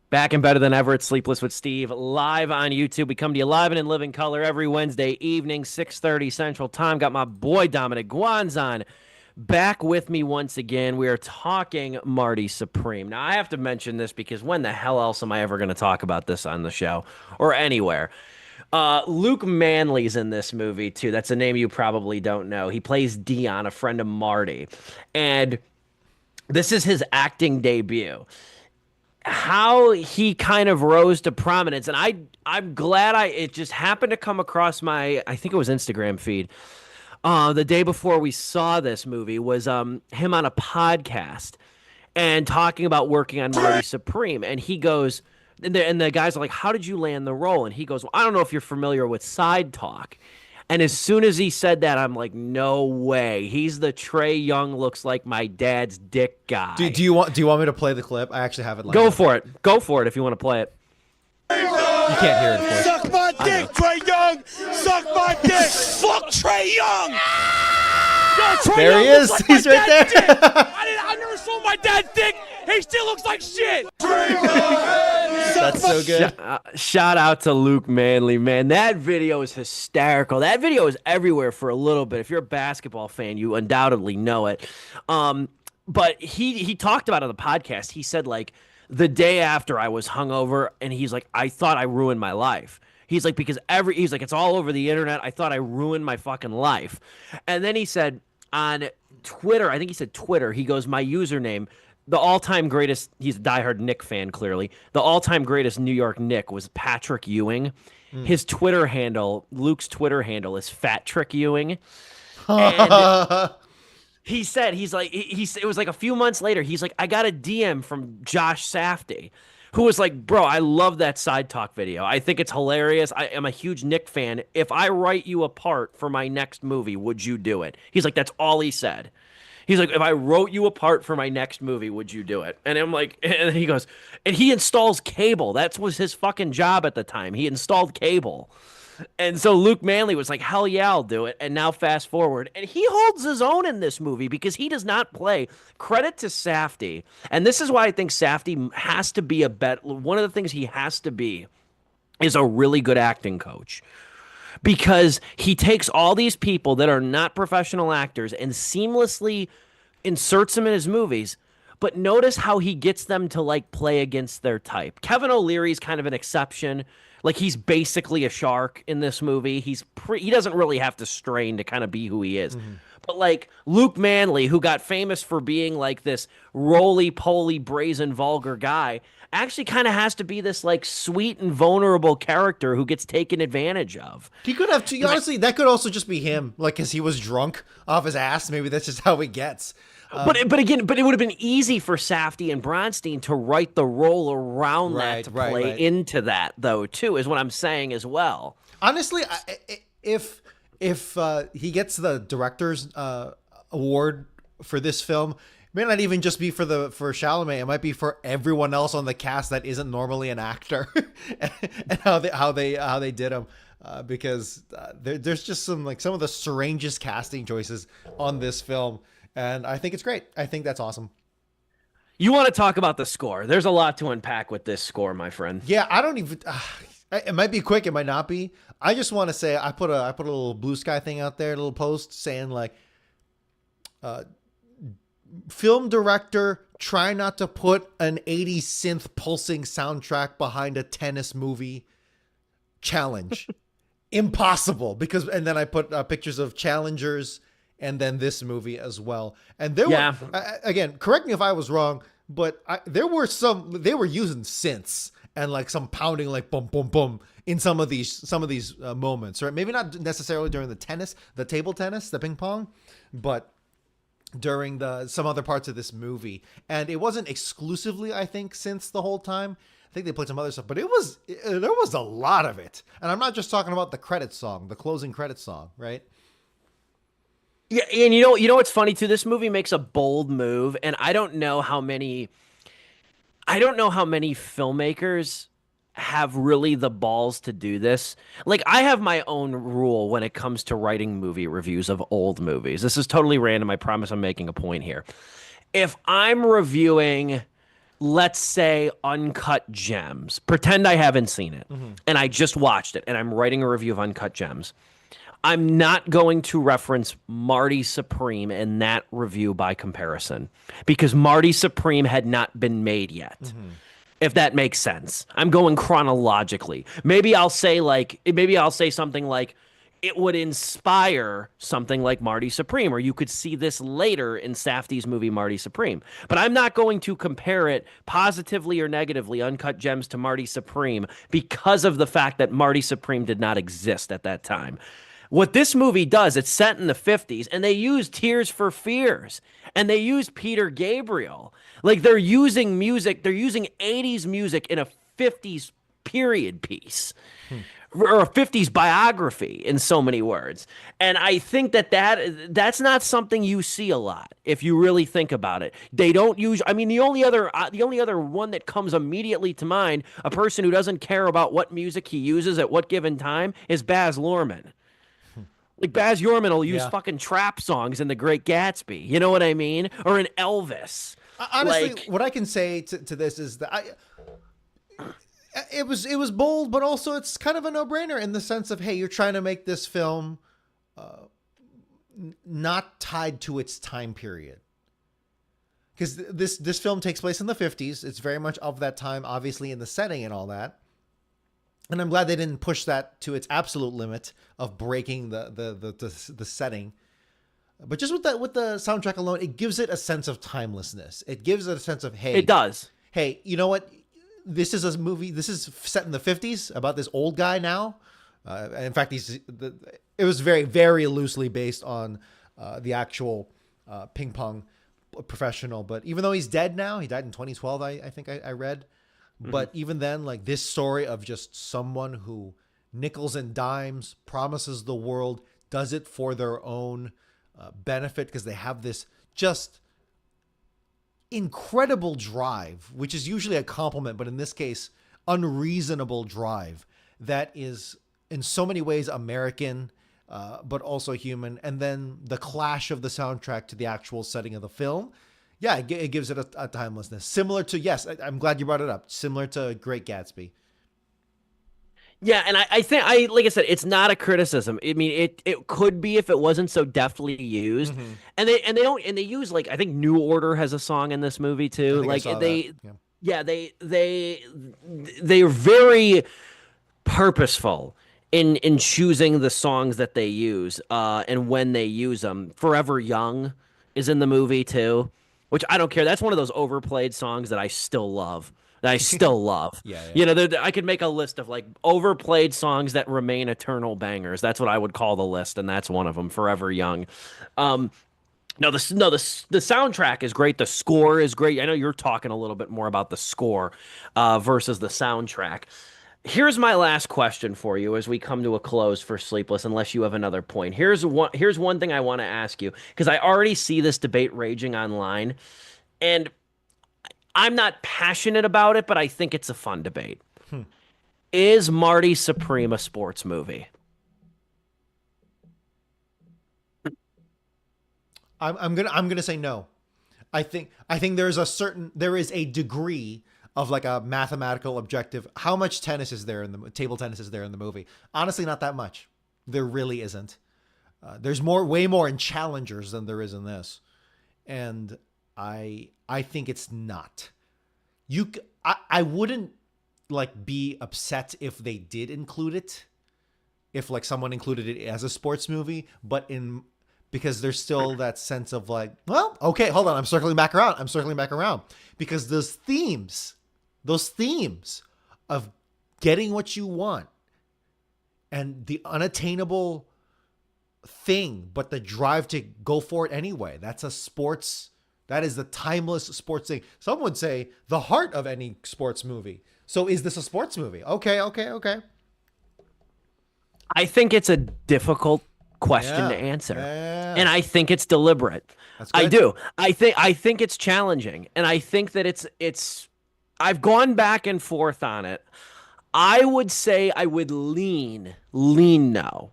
Back and better than ever. It's Sleepless with Steve, live on YouTube. We come to you live and in living color every Wednesday evening, 6:30 Central Time. Got my boy Dominic Guanzon back with me once again. We are talking Marty Supreme. Now, I have to mention this because when the hell else am I ever going to talk about this on the show or anywhere? Luke Manley's in this movie, too. That's a name you probably don't know. He plays Dion, a friend of Marty. And this is his acting debut. How he kind of rose to prominence, and I'm glad it just happened to come across my, I think it was Instagram feed. The day before we saw this movie was him on a podcast and talking about working on Marty Supreme, and he goes, and the guys are like, "How did you land the role?" And he goes, "Well, I don't know if you're familiar with Side Talk." And as soon as he said that, I'm like, no way. He's the Trae Young looks like my dad's dick guy. Do you want me to play the clip? I actually have it. Go for it. Go for it if you want to play it. You can't hear it, of course. Suck my dick, Trae Young. Suck my dick. Fuck Trae Young. Yo, Trae There Young he is. like He's right there. I I never saw my dad's dick. He still looks like shit. That's so good. Shout out to Luke Manley, man. That video is hysterical. That video is everywhere for a little bit. If you're a basketball fan, you undoubtedly know it. But he talked about it on the podcast. He said, like, the day after I was hungover, and he's like, I thought I ruined my life. He's like, because he's like, it's all over the internet. I thought I ruined my fucking life. And then he said on Twitter, I think he said Twitter, he goes, my username, the all-time greatest, he's a diehard Knick fan, clearly. The all-time greatest New York Knick was Patrick Ewing. His Twitter handle, Luke's Twitter handle is Fat Trick Ewing. And he said, he's like, it was like a few months later, he's like, I got a DM from Josh Safdie, who was like, bro, I love that Side Talk video. I think it's hilarious. I am a huge Knick fan. If I write you a part for my next movie, would you do it? He's like, that's all he said. He's like, if I wrote you a part for my next movie, would you do it? And I'm like, and he goes, and he installs cable. That was his fucking job at the time. He installed cable. And so Luke Manley was like, hell yeah, I'll do it. And now fast forward. And he holds his own in this movie because he does not play. Credit to Safdie. And this is why I think Safdie has to be one of the things he has to be is a really good acting coach. Because he takes all these people that are not professional actors and seamlessly inserts them in his movies. But notice how he gets them to like play against their type. Kevin O'Leary's kind of an exception. Like, he's basically a shark in this movie. He doesn't really have to strain to kind of be who he is. Mm-hmm. But like Luke Manley, who got famous for being like this roly-poly, brazen, vulgar guy, actually kind of has to be this like sweet and vulnerable character who gets taken advantage of. He could have, honestly, that could also just be him, like, because he was drunk off his ass. Maybe that's just how he gets. But it would have been easy for Safdie and Bronstein to write the role around that to play into that, though, too, is what I'm saying as well. Honestly, if he gets the director's award for this film, it may not even just be for Chalamet. It might be for everyone else on the cast that isn't normally an actor, and how they did him. Because there's just some of the strangest casting choices on this film. And I think it's great. I think that's awesome. You want to talk about the score? There's a lot to unpack with this score, my friend. Yeah, I don't even. It might be quick. It might not be. I just want to say I put a little Blue Sky thing out there, a little post saying like, film director, try not to put an 80s synth pulsing soundtrack behind a tennis movie. Challenge, impossible. Because and then I put pictures of challengers. And then this movie as well. And there were, again, correct me if I was wrong, but they were using synths and like some pounding, like boom, boom, boom in some of these moments, right? Maybe not necessarily during the table tennis, the ping pong, but during some other parts of this movie. And it wasn't exclusively, I think, synths the whole time. I think they played some other stuff, but there was a lot of it. And I'm not just talking about the credits song, the closing credits song, right? Yeah, and you know what's funny too? This movie makes a bold move, and I don't know how many filmmakers have really the balls to do this. Like, I have my own rule when it comes to writing movie reviews of old movies. This is totally random. I promise I'm making a point here. If I'm reviewing, let's say, Uncut Gems, pretend I haven't seen it, and I just watched it, and I'm writing a review of Uncut Gems, I'm not going to reference Marty Supreme in that review by comparison, because Marty Supreme had not been made yet. If that makes sense. I'm going chronologically. Maybe I'll say something like, it would inspire something like Marty Supreme, or you could see this later in Safdie's movie Marty Supreme. But I'm not going to compare it positively or negatively, Uncut Gems, to Marty Supreme, because of the fact that Marty Supreme did not exist at that time. What this movie does, it's set in the 50s, and they use Tears for Fears, and they use Peter Gabriel. Like, they're using music, they're using 80s music in a 50s period piece, or a 50s biography, in so many words. And I think that's not something you see a lot, if you really think about it. They don't use, I mean, the only other one that comes immediately to mind, a person who doesn't care about what music he uses at what given time, is Baz Luhrmann. Like Baz Luhrmann will use Yeah. fucking trap songs in The Great Gatsby. You know what I mean? Or in Elvis. Honestly, Like, what I can say to this is that it was bold, but also it's kind of a no-brainer in the sense of, hey, you're trying to make this film not tied to its time period. Because this film takes place in the 50s. It's very much of that time, obviously, in the setting and all that. And I'm glad they didn't push that to its absolute limit of breaking the setting. But just with the soundtrack alone, it gives it a sense of timelessness. It gives it a sense of, hey, it does. Hey, you know what? This is a movie. This is set in the 50s about this old guy now. In fact, it was very, very loosely based on the actual ping pong professional. But even though he's dead now, he died in 2012, I think I read. But even then, like, this story of just someone who nickels and dimes, promises the world, does it for their own benefit because they have this just incredible drive, which is usually a compliment, but in this case, unreasonable drive that is in so many ways American, but also human. And then the clash of the soundtrack to the actual setting of the film. Yeah, it gives it a timelessness. Similar to, yes, I'm glad you brought it up. Similar to Great Gatsby. Yeah, and I think like I said, it's not a criticism. I mean, it could be if it wasn't so deftly used. And they use, like, I think New Order has a song in this movie too. Like they're very purposeful in choosing the songs that they use and when they use them. Forever Young is in the movie too, which I don't care. That's one of those overplayed songs that I still love. Yeah. You know, I could make a list of, like, overplayed songs that remain eternal bangers. That's what I would call the list, and that's one of them. Forever Young. No, the soundtrack is great. The score is great. I know you're talking a little bit more about the score versus the soundtrack. Here's my last question for you as we come to a close for Sleepless, unless you have another point. Here's one thing I want to ask you, because I already see this debate raging online, and I'm not passionate about it, but I think it's a fun debate. Is Marty Supreme a sports movie? I'm gonna say no. I think there is a degree of, like, a mathematical objective. How much tennis is there in the table tennis is there in the movie? Honestly, not that much. There really isn't. There's way more in Challengers than there is in this, and I think it's not. I wouldn't, like, be upset if they did include it, if, like, someone included it as a sports movie, but because there's still that sense of, like, well, okay, hold on, I'm circling back around because those themes of getting what you want and the unattainable thing, but the drive to go for it anyway. That is the timeless sports thing. Some would say the heart of any sports movie. So is this a sports movie? Okay. I think it's a difficult question to answer. And I think it's deliberate. I do. I think it's challenging. And I think that it's I've gone back and forth on it. I would say I would lean no.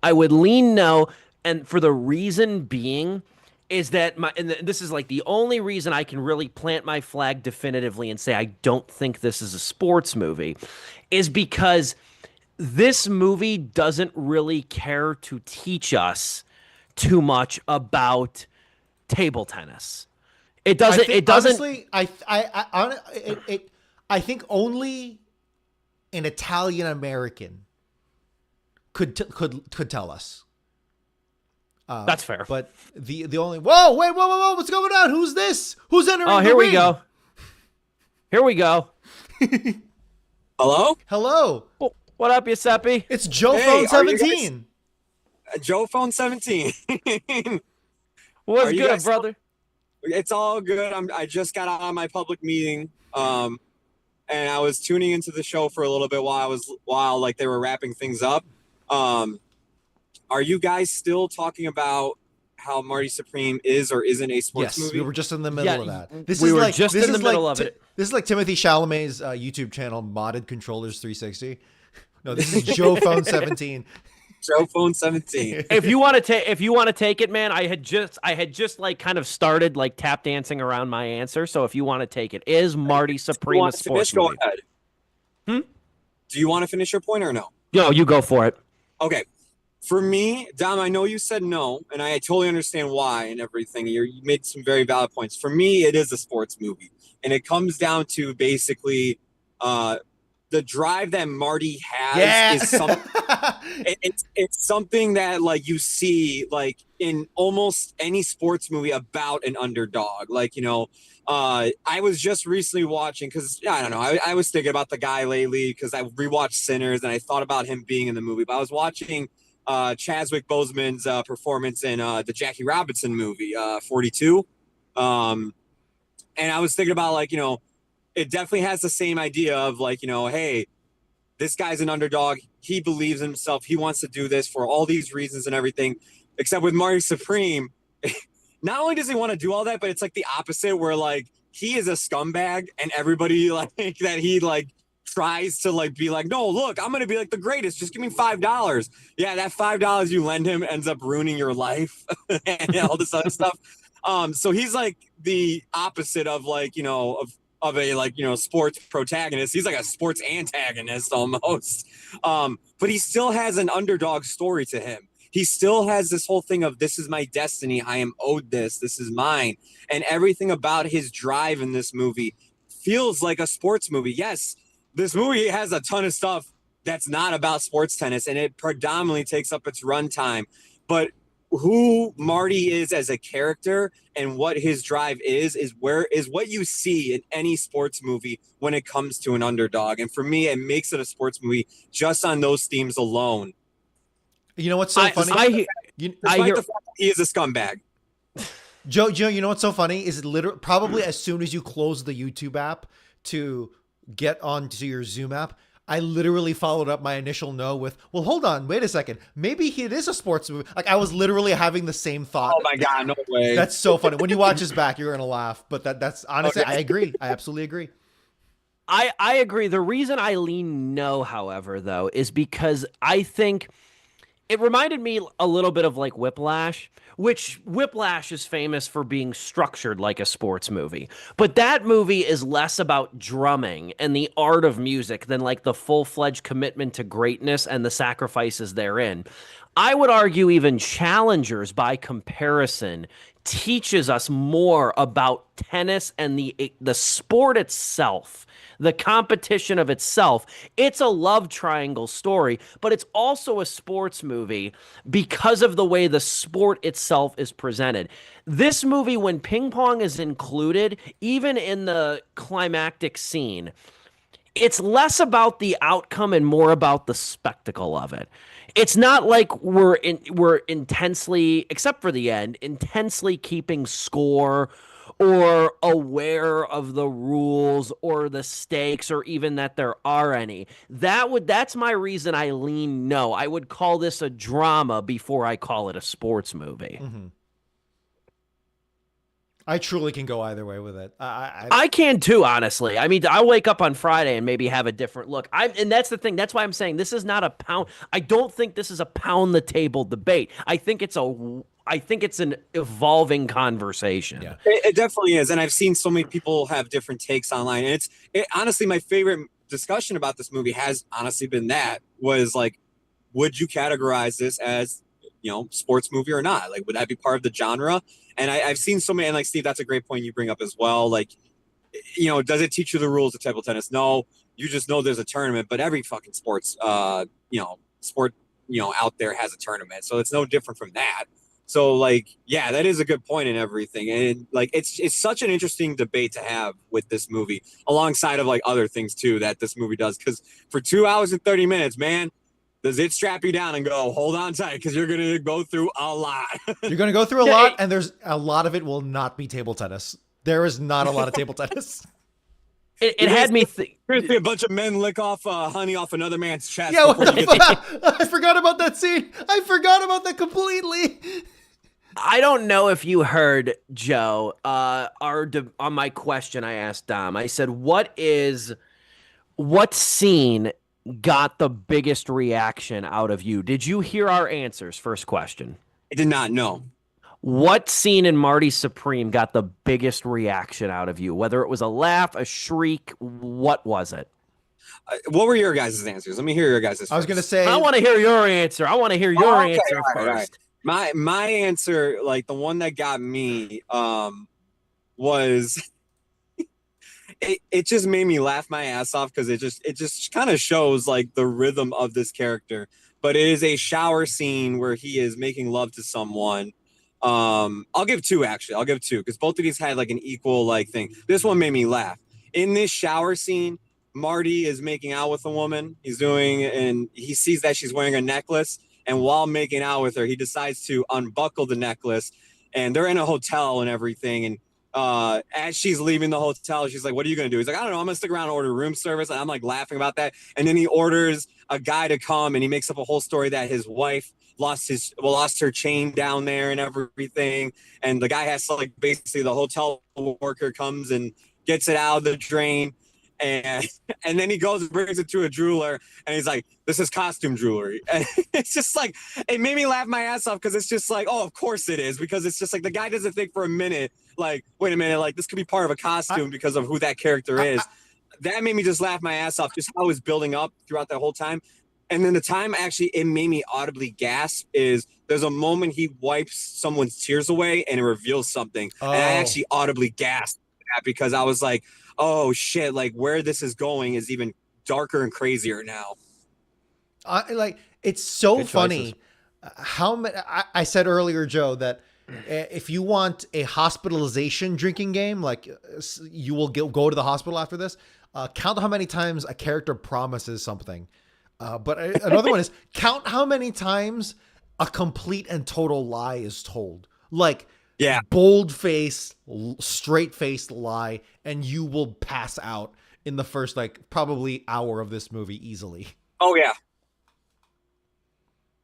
I would lean no, and for the reason being is that this is, like, the only reason I can really plant my flag definitively and say I don't think this is a sports movie is because this movie doesn't really care to teach us too much about table tennis. It doesn't. Honestly, I think only an Italian American could tell us. That's fair. But the only whoa, what's going on? Who's this? Who's entering? Oh, here we go. Here we go. Hello. What up, Giuseppe? It's Joe Phone 17. Joe Phone 17. What's good, brother? It's all good. I just got out of my public meeting, and I was tuning into the show for a little bit while like they were wrapping things up. Are you guys still talking about how Marty Supreme is or isn't a sports movie? We were just in the middle of that. We were just in the middle of it. This is like Timothy Chalamet's YouTube channel, Modded Controllers 360. No, this is Joe Phone 17. Show phone 17. If you want to take it, man, I had just like kind of started like tap dancing around my answer. So if you want to take it, is Marty Supreme a sports movie? Go ahead. Do you want to finish your point or no? No, you go for it. Okay. For me, Dom, I know you said no, and I totally understand why and everything. You made some very valid points. For me, it is a sports movie, and it comes down to basically the drive that Marty has is something. It's something that like you see like in almost any sports movie about an underdog. Like, you know, I was just recently watching because I don't know. I was thinking about the guy lately because I rewatched Sinners and I thought about him being in the movie. But I was watching Chadwick Boseman's performance in the Jackie Robinson movie 42, and I was thinking about like, you know, it definitely has the same idea of like, you know, hey, this guy's an underdog. He believes in himself. He wants to do this for all these reasons and everything. Except with Marty Supreme, not only does he want to do all that, but it's like the opposite where like he is a scumbag and everybody like that he like tries to like be like, no, look, I'm going to be like the greatest. Just give me $5. Yeah, that $5 you lend him ends up ruining your life and all this other stuff. So he's like the opposite of like, you know, of a like, you know, sports protagonist. He's like a sports antagonist almost. But he still has an underdog story to him. He still has this whole thing of this is my destiny. I am owed this. This is mine. And everything about his drive in this movie feels like a sports movie. Yes, this movie has a ton of stuff that's not about sports tennis, and it predominantly takes up its runtime. But who Marty is as a character and what his drive is what you see in any sports movie when it comes to an underdog. And for me, it makes it a sports movie just on those themes alone. You know what's so funny? Despite the fact that he is a scumbag. Joe, you know what's so funny is literally probably as soon as you close the YouTube app to get onto your Zoom app, I literally followed up my initial no with, well, hold on, wait a second. Maybe it is a sports movie. Like I was literally having the same thought. Oh my God, no way. That's so funny. When you watch this back, you're going to laugh. But that's honestly, okay. I agree. I absolutely agree. I agree. The reason I lean no, however, though, is because I think it reminded me a little bit of like Whiplash, which Whiplash is famous for being structured like a sports movie. But that movie is less about drumming and the art of music than like the full-fledged commitment to greatness and the sacrifices therein. I would argue even Challengers, by comparison, teaches us more about tennis and the sport itself, the competition of itself. It's a love triangle story, but it's also a sports movie because of the way the sport itself is presented. This movie, when ping pong is included, even in the climactic scene, it's less about the outcome and more about the spectacle of it. It's not like we're intensely, except for the end, intensely keeping score or aware of the rules or the stakes or even that there are any. That's my reason I lean no. I would call this a drama before I call it a sports movie. Mm-hmm. I truly can go either way with it. I can too, honestly. I mean, I'll wake up on Friday and maybe have a different look. And that's the thing. That's why I'm saying this is not a pound. I don't think this is a pound the table debate. I think it's an evolving conversation. Yeah. It definitely is. And I've seen so many people have different takes online. And honestly, my favorite discussion about this movie has honestly been was like, would you categorize this as, you know, sports movie or not? Like, would that be part of the genre? And I've seen so many, and like Steve, that's a great point you bring up as well. Like, you know, does it teach you the rules of table tennis? No, you just know there's a tournament, but every fucking sport, out there has a tournament. So it's no different from that. So like, yeah, that is a good point in everything. And like, it's such an interesting debate to have with this movie alongside of like other things too, that this movie does. Cause for 2 hours and 30 minutes, man, does it strap you down and go, hold on tight, because you're going to go through a lot. You're going to go through a lot, and there's a lot of it will not be table tennis. There is not a lot of table tennis. It had me think. There's a bunch of men lick off honey off another man's chest. Yeah, I forgot about that scene. I forgot about that completely. I don't know if you heard, Joe, on my question I asked Dom. I said, what scene got the biggest reaction out of you? Did you hear our answers? First question. I did not know. What scene in Marty Supreme got the biggest reaction out of you? Whether it was a laugh, a shriek, what was it? What were your guys' answers? Let me hear your guys' first. I was gonna say I want to hear your answer. I want to hear your answer all right, first. all right. My answer, like the one that got me, was it just made me laugh my ass off because it just kind of shows like the rhythm of this character. But it is a shower scene where he is making love to someone. I'll give two actually. I'll give two because both of these had like an equal like thing. This one made me laugh. In this shower scene, Marty is making out with a woman. And he sees that she's wearing a necklace. And while making out with her, he decides to unbuckle the necklace. And they're in a hotel and everything. And as she's leaving the hotel, she's like, "What are you gonna do?" He's like, "I don't know. I'm gonna stick around and order room service." And I'm like laughing about that. And then he orders a guy to come, and he makes up a whole story that his wife lost her chain down there and everything. And the guy has to like basically the hotel worker comes and gets it out of the drain. And then he goes and brings it to a jeweler, and he's like, "This is costume jewelry." And it's just like, it made me laugh my ass off because it's just like, oh, of course it is, because it's just like the guy doesn't think for a minute, like, wait a minute, like this could be part of a costume because of who that character is. That made me just laugh my ass off, just how it was building up throughout that whole time. And then the time actually it made me audibly gasp is there's a moment he wipes someone's tears away and it reveals something. And I actually audibly gasped at that because I was like, oh shit, like where this is going is even darker and crazier now. Like it's so Good funny how many, I said earlier, Joe, that if you want a hospitalization drinking game, like you will go to the hospital after this, count how many times a character promises something. But another one is count how many times a complete and total lie is told. Like, yeah, bold face, straight faced lie, and you will pass out in the first like probably hour of this movie easily. Oh yeah.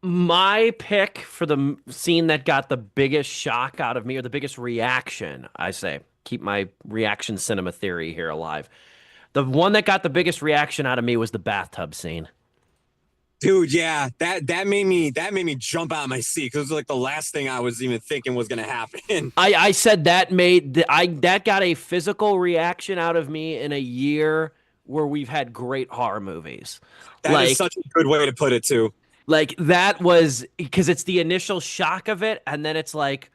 My pick for the scene that got the biggest shock out of me, or the biggest reaction, I say, keep my reaction cinema theory here alive. The one that got the biggest reaction out of me was the bathtub scene. Dude, yeah, that made me jump out of my seat because it was like the last thing I was even thinking was gonna happen. I said that that got a physical reaction out of me in a year where we've had great horror movies. That is such a good way to put it too. Like that was because it's the initial shock of it, and then it's like,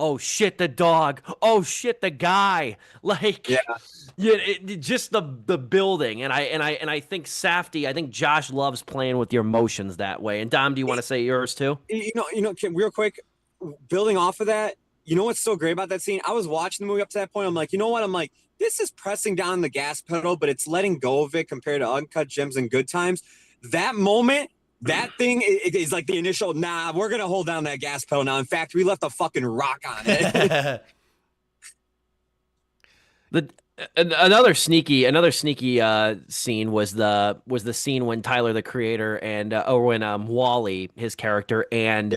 oh shit, the dog. Oh shit, the guy. Like, yeah, just the building, and I think Safdie, I think Josh loves playing with your emotions that way. And Dom, do you want to say yours too? You know, real quick, building off of that, you know what's so great about that scene? I was watching the movie up to that point. I'm like, you know what? I'm like, this is pressing down the gas pedal, but it's letting go of it compared to Uncut Gems and Good Times. That moment. That thing is like the initial, nah, we're going to hold down that gas pedal now. In fact, we left a fucking rock on it. Another sneaky scene was the scene when Tyler, the Creator, and or when Wally, his character, and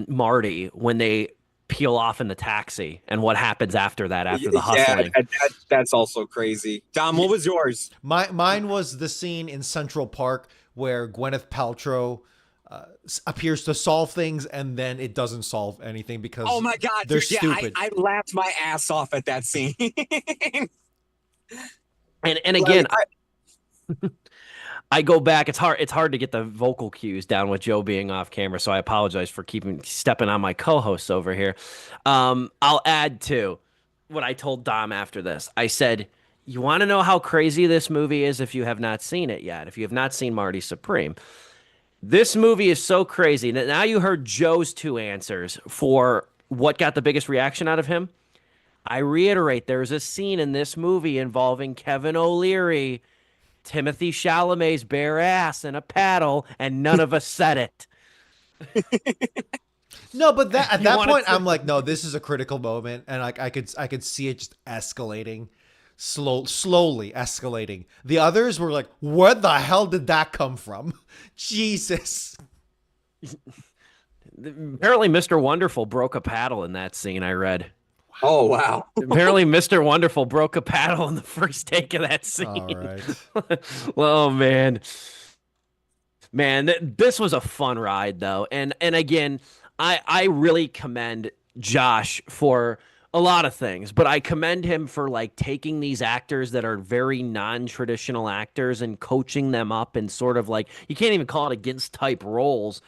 Marty, when they peel off in the taxi, and what happens after that, after the hustling. Yeah, that's also crazy. Dom, what was yours? Mine was the scene in Central Park where Gwyneth Paltrow appears to solve things, and then it doesn't solve anything because oh my god, they're stupid. I laughed my ass off at that scene. and again, I go back. It's hard to get the vocal cues down with Joe being off camera, so I apologize for stepping on my co-hosts over here. I'll add to what I told Dom after this. I said, you want to know how crazy this movie is if you have not seen it yet, if you have not seen Marty Supreme. This movie is so crazy. Now you heard Joe's two answers for what got the biggest reaction out of him. I reiterate, there's a scene in this movie involving Kevin O'Leary, Timothy Chalamet's bare ass, and a paddle, and none of us said it. No, but at that point, I'm like, no, this is a critical moment, and like I could see it just escalating. Slowly escalating. The others were like, where the hell did that come from? Jesus. Apparently Mr. Wonderful broke a paddle in that scene, I read. Oh wow. Apparently, Mr. Wonderful broke a paddle in the first take of that scene. All right. Oh man, this was a fun ride though, and again, I really commend Josh for a lot of things, but I commend him for like taking these actors that are very non-traditional actors and coaching them up and sort of like you can't even call it against type roles,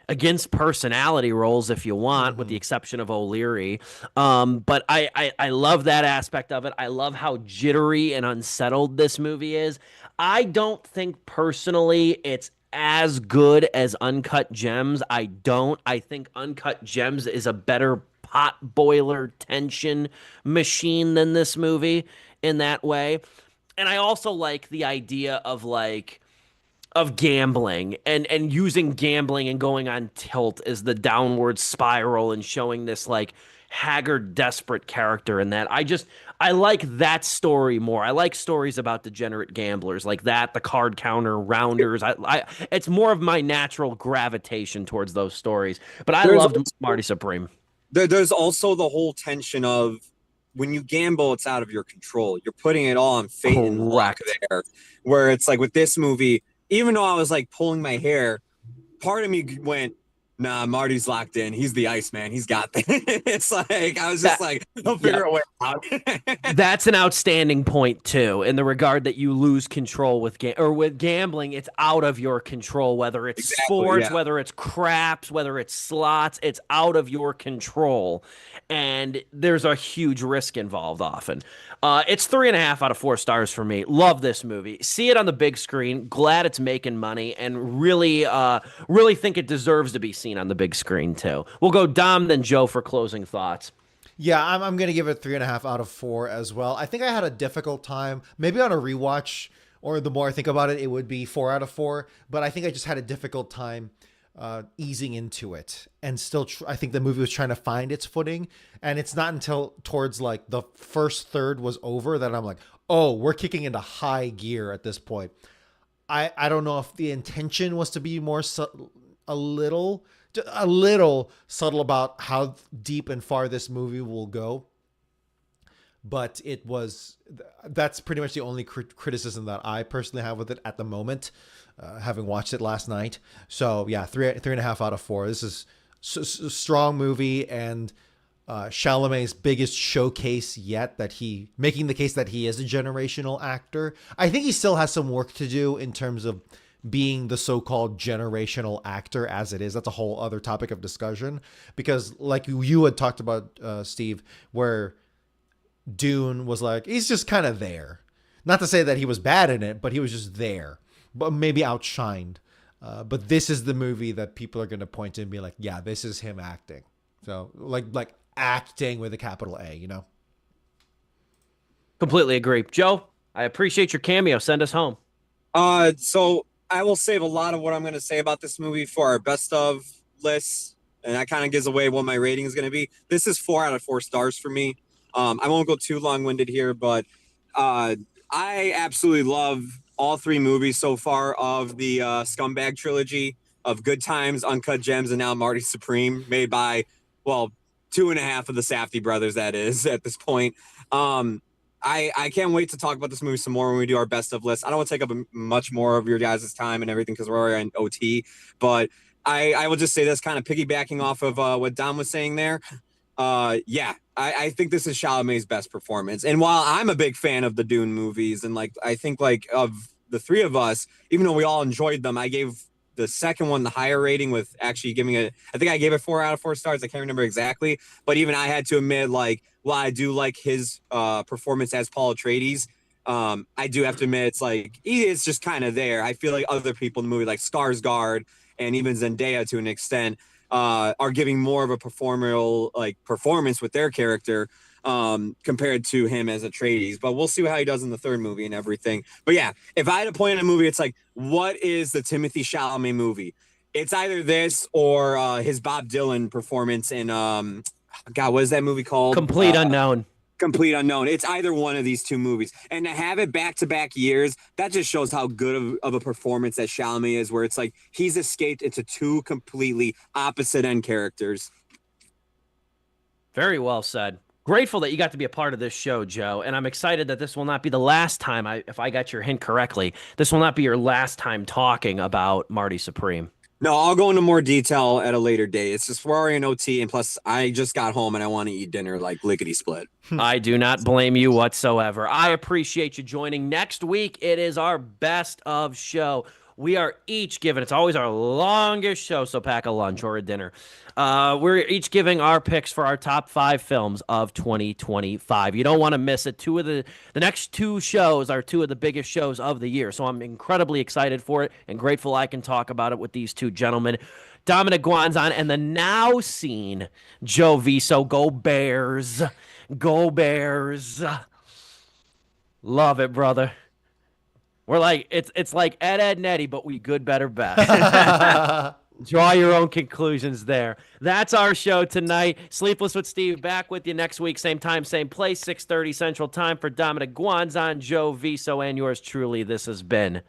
against personality roles if you want, with the exception of O'Leary. But I love that aspect of it. I love how jittery and unsettled this movie is. I don't think personally it's as good as Uncut Gems. I don't. I think Uncut Gems is a better pot boiler tension machine than this movie in that way. And I also like the idea of like of gambling and using gambling and going on tilt as the downward spiral and showing this like haggard desperate character in that. I like that story more. I like stories about degenerate gamblers like that, the card counter rounders. I it's more of my natural gravitation towards those stories. But I There's loved also, Marty Supreme. there's also the whole tension of when you gamble, it's out of your control. You're putting it all on fate and luck Correct. there. Where it's like with this movie, even though I was like pulling my hair, part of me went, nah, Marty's locked in. He's the Iceman. He's got this. It's like I was just like, he'll figure a way out. That's an outstanding point too, in the regard that you lose control with with gambling. It's out of your control, whether it's Exactly, sports, yeah. whether it's craps, whether it's slots. It's out of your control, and there's a huge risk involved often. It's 3.5 out of 4 stars for me. Love this movie. See it on the big screen. Glad it's making money, and really think it deserves to be seen on the big screen too. We'll go Dom, then Joe for closing thoughts. Yeah, I'm gonna give it 3.5 out of 4 as well. I think I had a difficult time. Maybe on a rewatch, or the more I think about it, it would be 4 out of 4. But I think I just had a difficult time easing into it, and still, I think the movie was trying to find its footing. And it's not until towards like the first third was over that I'm like, oh, we're kicking into high gear at this point. I don't know if the intention was to be more a little subtle about how deep and far this movie will go, but that's pretty much the only criticism that I personally have with it at the moment, having watched it last night. So yeah, 3.5 out of 4. This is a strong movie, and Chalamet's biggest showcase yet, that he making the case that he is a generational actor. I think he still has some work to do in terms of being the so-called generational actor as it is. That's a whole other topic of discussion, because like you had talked about, Steve, where Dune was like, he's just kind of there. Not to say that he was bad in it, but he was just there, but maybe outshined. But this is the movie that people are going to point to and be like, yeah, this is him acting. So like acting with a capital A, you know? Completely agree. Joe, I appreciate your cameo. Send us home. So I will save a lot of what I'm going to say about this movie for our best of lists, and that kind of gives away what my rating is going to be. This is 4 out of 4 stars for me. I won't go too long-winded here, but I absolutely love all 3 movies so far of the Scumbag trilogy of Good Times, Uncut Gems, and now Marty Supreme, made by, well, 2.5 of the Safdie brothers, that is, at this point. I can't wait to talk about this movie some more when we do our best of list. I don't want to take up much more of your guys' time and everything because we're already on OT, but I will just say this, kind of piggybacking off of what Dom was saying there. Yeah, I think this is Chalamet's best performance. And while I'm a big fan of the Dune movies, and like I think like of the 3 of us, even though we all enjoyed them, I gave the second one the higher rating, with actually giving it, I think I gave it 4 out of 4 stars. I can't remember exactly, but even I had to admit, like, while I do like his performance as Paul Atreides, I do have to admit it's like he is just kind of there. I feel like other people in the movie, like Skarsgård and even Zendaya to an extent, are giving more of a performance with their character compared to him as Atreides. But we'll see how he does in the 3rd movie and everything. But yeah, if I had to point in a movie, it's like, what is the Timothée Chalamet movie? It's either this or his Bob Dylan performance in God, what is that movie called? Complete Unknown. Complete Unknown. It's either one of these 2 movies. And to have it back-to-back years, that just shows how good of a performance that Chalamet is, where it's like he's escaped into 2 completely opposite end characters. Very well said. Grateful that you got to be a part of this show, Joe, and I'm excited that this will not be the last time, if I got your hint correctly, this will not be your last time talking about Marty Supreme. No, I'll go into more detail at a later date. It's just we're already in OT, and plus I just got home and I want to eat dinner like lickety split. I do not blame you whatsoever. I appreciate you joining. Next week, it is our best of show. We are each giving, it's always our longest show, so pack a lunch or a dinner. We're each giving our picks for our top 5 films of 2025. You don't want to miss it. The next 2 shows are 2 of the biggest shows of the year, so I'm incredibly excited for it and grateful I can talk about it with these 2 gentlemen. Dominic Guanzon and the now seen Joe Viso. Go Bears. Go Bears. Love it, brother. We're like, it's like Ed, and Eddie, but we good, better, best. Draw your own conclusions there. That's our show tonight. Sleepless with Steve, back with you next week. Same time, same place, 6:30 Central Time. For Dominic Guanzon, Joe Viso, and yours truly, this has been